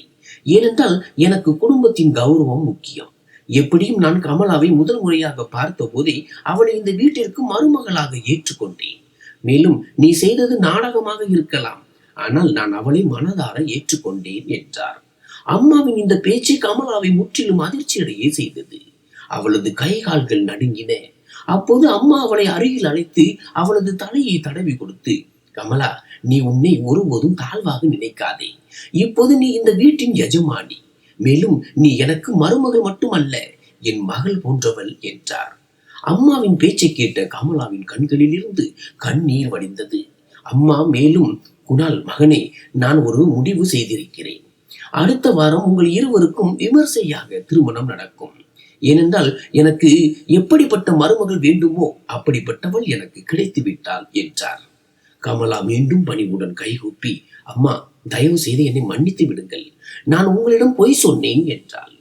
ஏனென்றால் எனக்கு குடும்பத்தின் கௌரவம் முக்கியம். எப்படியும் நான் கமலாவை முதல் முறையாக பார்த்த போதே அவளை இந்த வீட்டிற்கு மருமகளாக ஏற்றுக்கொண்டேன். மேலும் நீ செய்தது நாடகமாக இருக்கலாம், ஆனால் நான் அவளை மனதார ஏற்றுக்கொண்டேன் என்றார். அம்மாவின் இந்த பேச்சு கமலாவை முற்றிலும் அதிர்ச்சியடைய செய்தது. அவளது கை கால்கள் நடுங்கின. அப்போது அம்மா அவளை அருகில் அழைத்து அவளது தலையை தடவி கொடுத்து, கமலா, நீ உன்னை ஒருபோதும் தாழ்வாக நினைக்காதே. இப்போது நீ இந்த வீட்டின் எஜமானி. மேலும் நீ எனக்கு மருமகள் மட்டுமல்ல, என் மகள் போன்றவள் என்றார். அம்மாவின் பேச்சை கேட்ட கமலாவின் கண்களில் இருந்து கண்ணீர் வடிந்தது. அம்மா மேலும், குணால் மகனே, நான் ஒரு முடிவு செய்திருக்கிறேன். அடுத்த வாரம் உங்கள் இருவருக்கும் விமர்சையாக திருமணம் நடக்கும். ஏனென்றால் எனக்கு எப்படிப்பட்ட மருமகள் வேண்டுமோ அப்படிப்பட்டவள் எனக்கு கிடைத்து விட்டாள் என்றார். கமலா மீண்டும் பணிவுடன் கைகூப்பி, அம்மா, தயவு செய்து என்னை மன்னித்து விடுங்கள், நான் உங்களிடம் பொய் சொன்னேன் என்றாள்.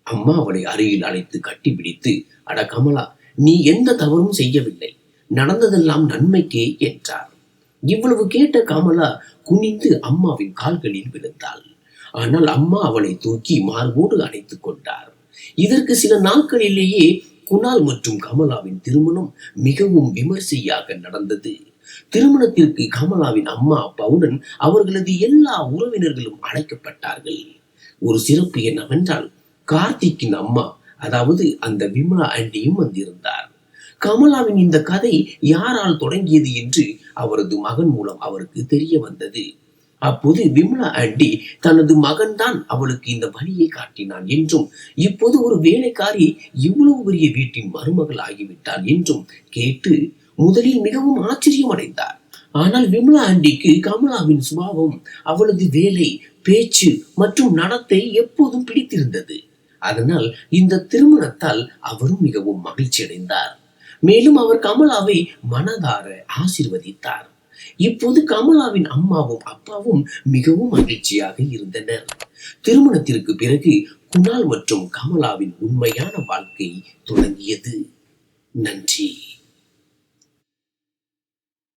அம்மா அவளை அருகில் அழைத்து கட்டி பிடித்து, அட கமலா, நீ எந்த தவறும் செய்யவில்லை, நடந்ததெல்லாம் நன்மைக்கே என்றார். இவ்வளவு கேட்ட கமலா குனிந்து அம்மாவின் கால்களில் விழுந்தாள். ஆனால் அம்மா அவளை தூக்கி மார்போடு அணைத்துக் கொண்டார். இதற்கு சில நாட்களிலேயே குணால் மற்றும் கமலாவின் திருமணம் மிகவும் விமர்சையாக நடந்தது. திருமணத்திற்கு கமலாவின் அம்மா அப்பாவுடன் அவர்களது எல்லா உறவினர்களும் அழைக்கப்பட்டார்கள். ஒரு சிறப்பு என்னவென்றால், கார்த்திக்கின் அம்மா, அதாவது அந்த விமலா ஆண்டியும் வந்திருந்தார். கமலாவின் இந்த கதை யாரால் தொடங்கியது என்று அவரது மகன் மூலம் அவருக்கு தெரிய வந்தது. அப்போது விமலா ஆண்டி தனது மகன்தான் அவளுக்கு இந்த வழியை காட்டினான் என்றும், இப்போது ஒரு வேலைக்காரி இவ்வளவு பெரிய வீட்டின் மருமகள் ஆகிவிட்டாள் என்றும் கேட்டு முதலில் மிகவும் ஆச்சரியம் அடைந்தார். ஆனால் விமலா ஆண்டிக்கு கமலாவின் சுபாவம், அவளது வேலை, பேச்சு மற்றும் நடத்தை எப்போதும் பிடித்திருந்தது. அதனால் இந்த திருமணத்தால் அவரும் மிகவும் மகிழ்ச்சி அடைந்தார். மேலும் அவர் கமலாவை மனதார ஆசீர்வதித்தார். இப்போது கமலாவின் அம்மாவும் அப்பாவும் மிகவும் மகிழ்ச்சியாக இருந்தனர். திருமணத்திற்கு பிறகு குணால் மற்றும் கமலாவின் உண்மையான வாழ்க்கை தொடங்கியது. நன்றி.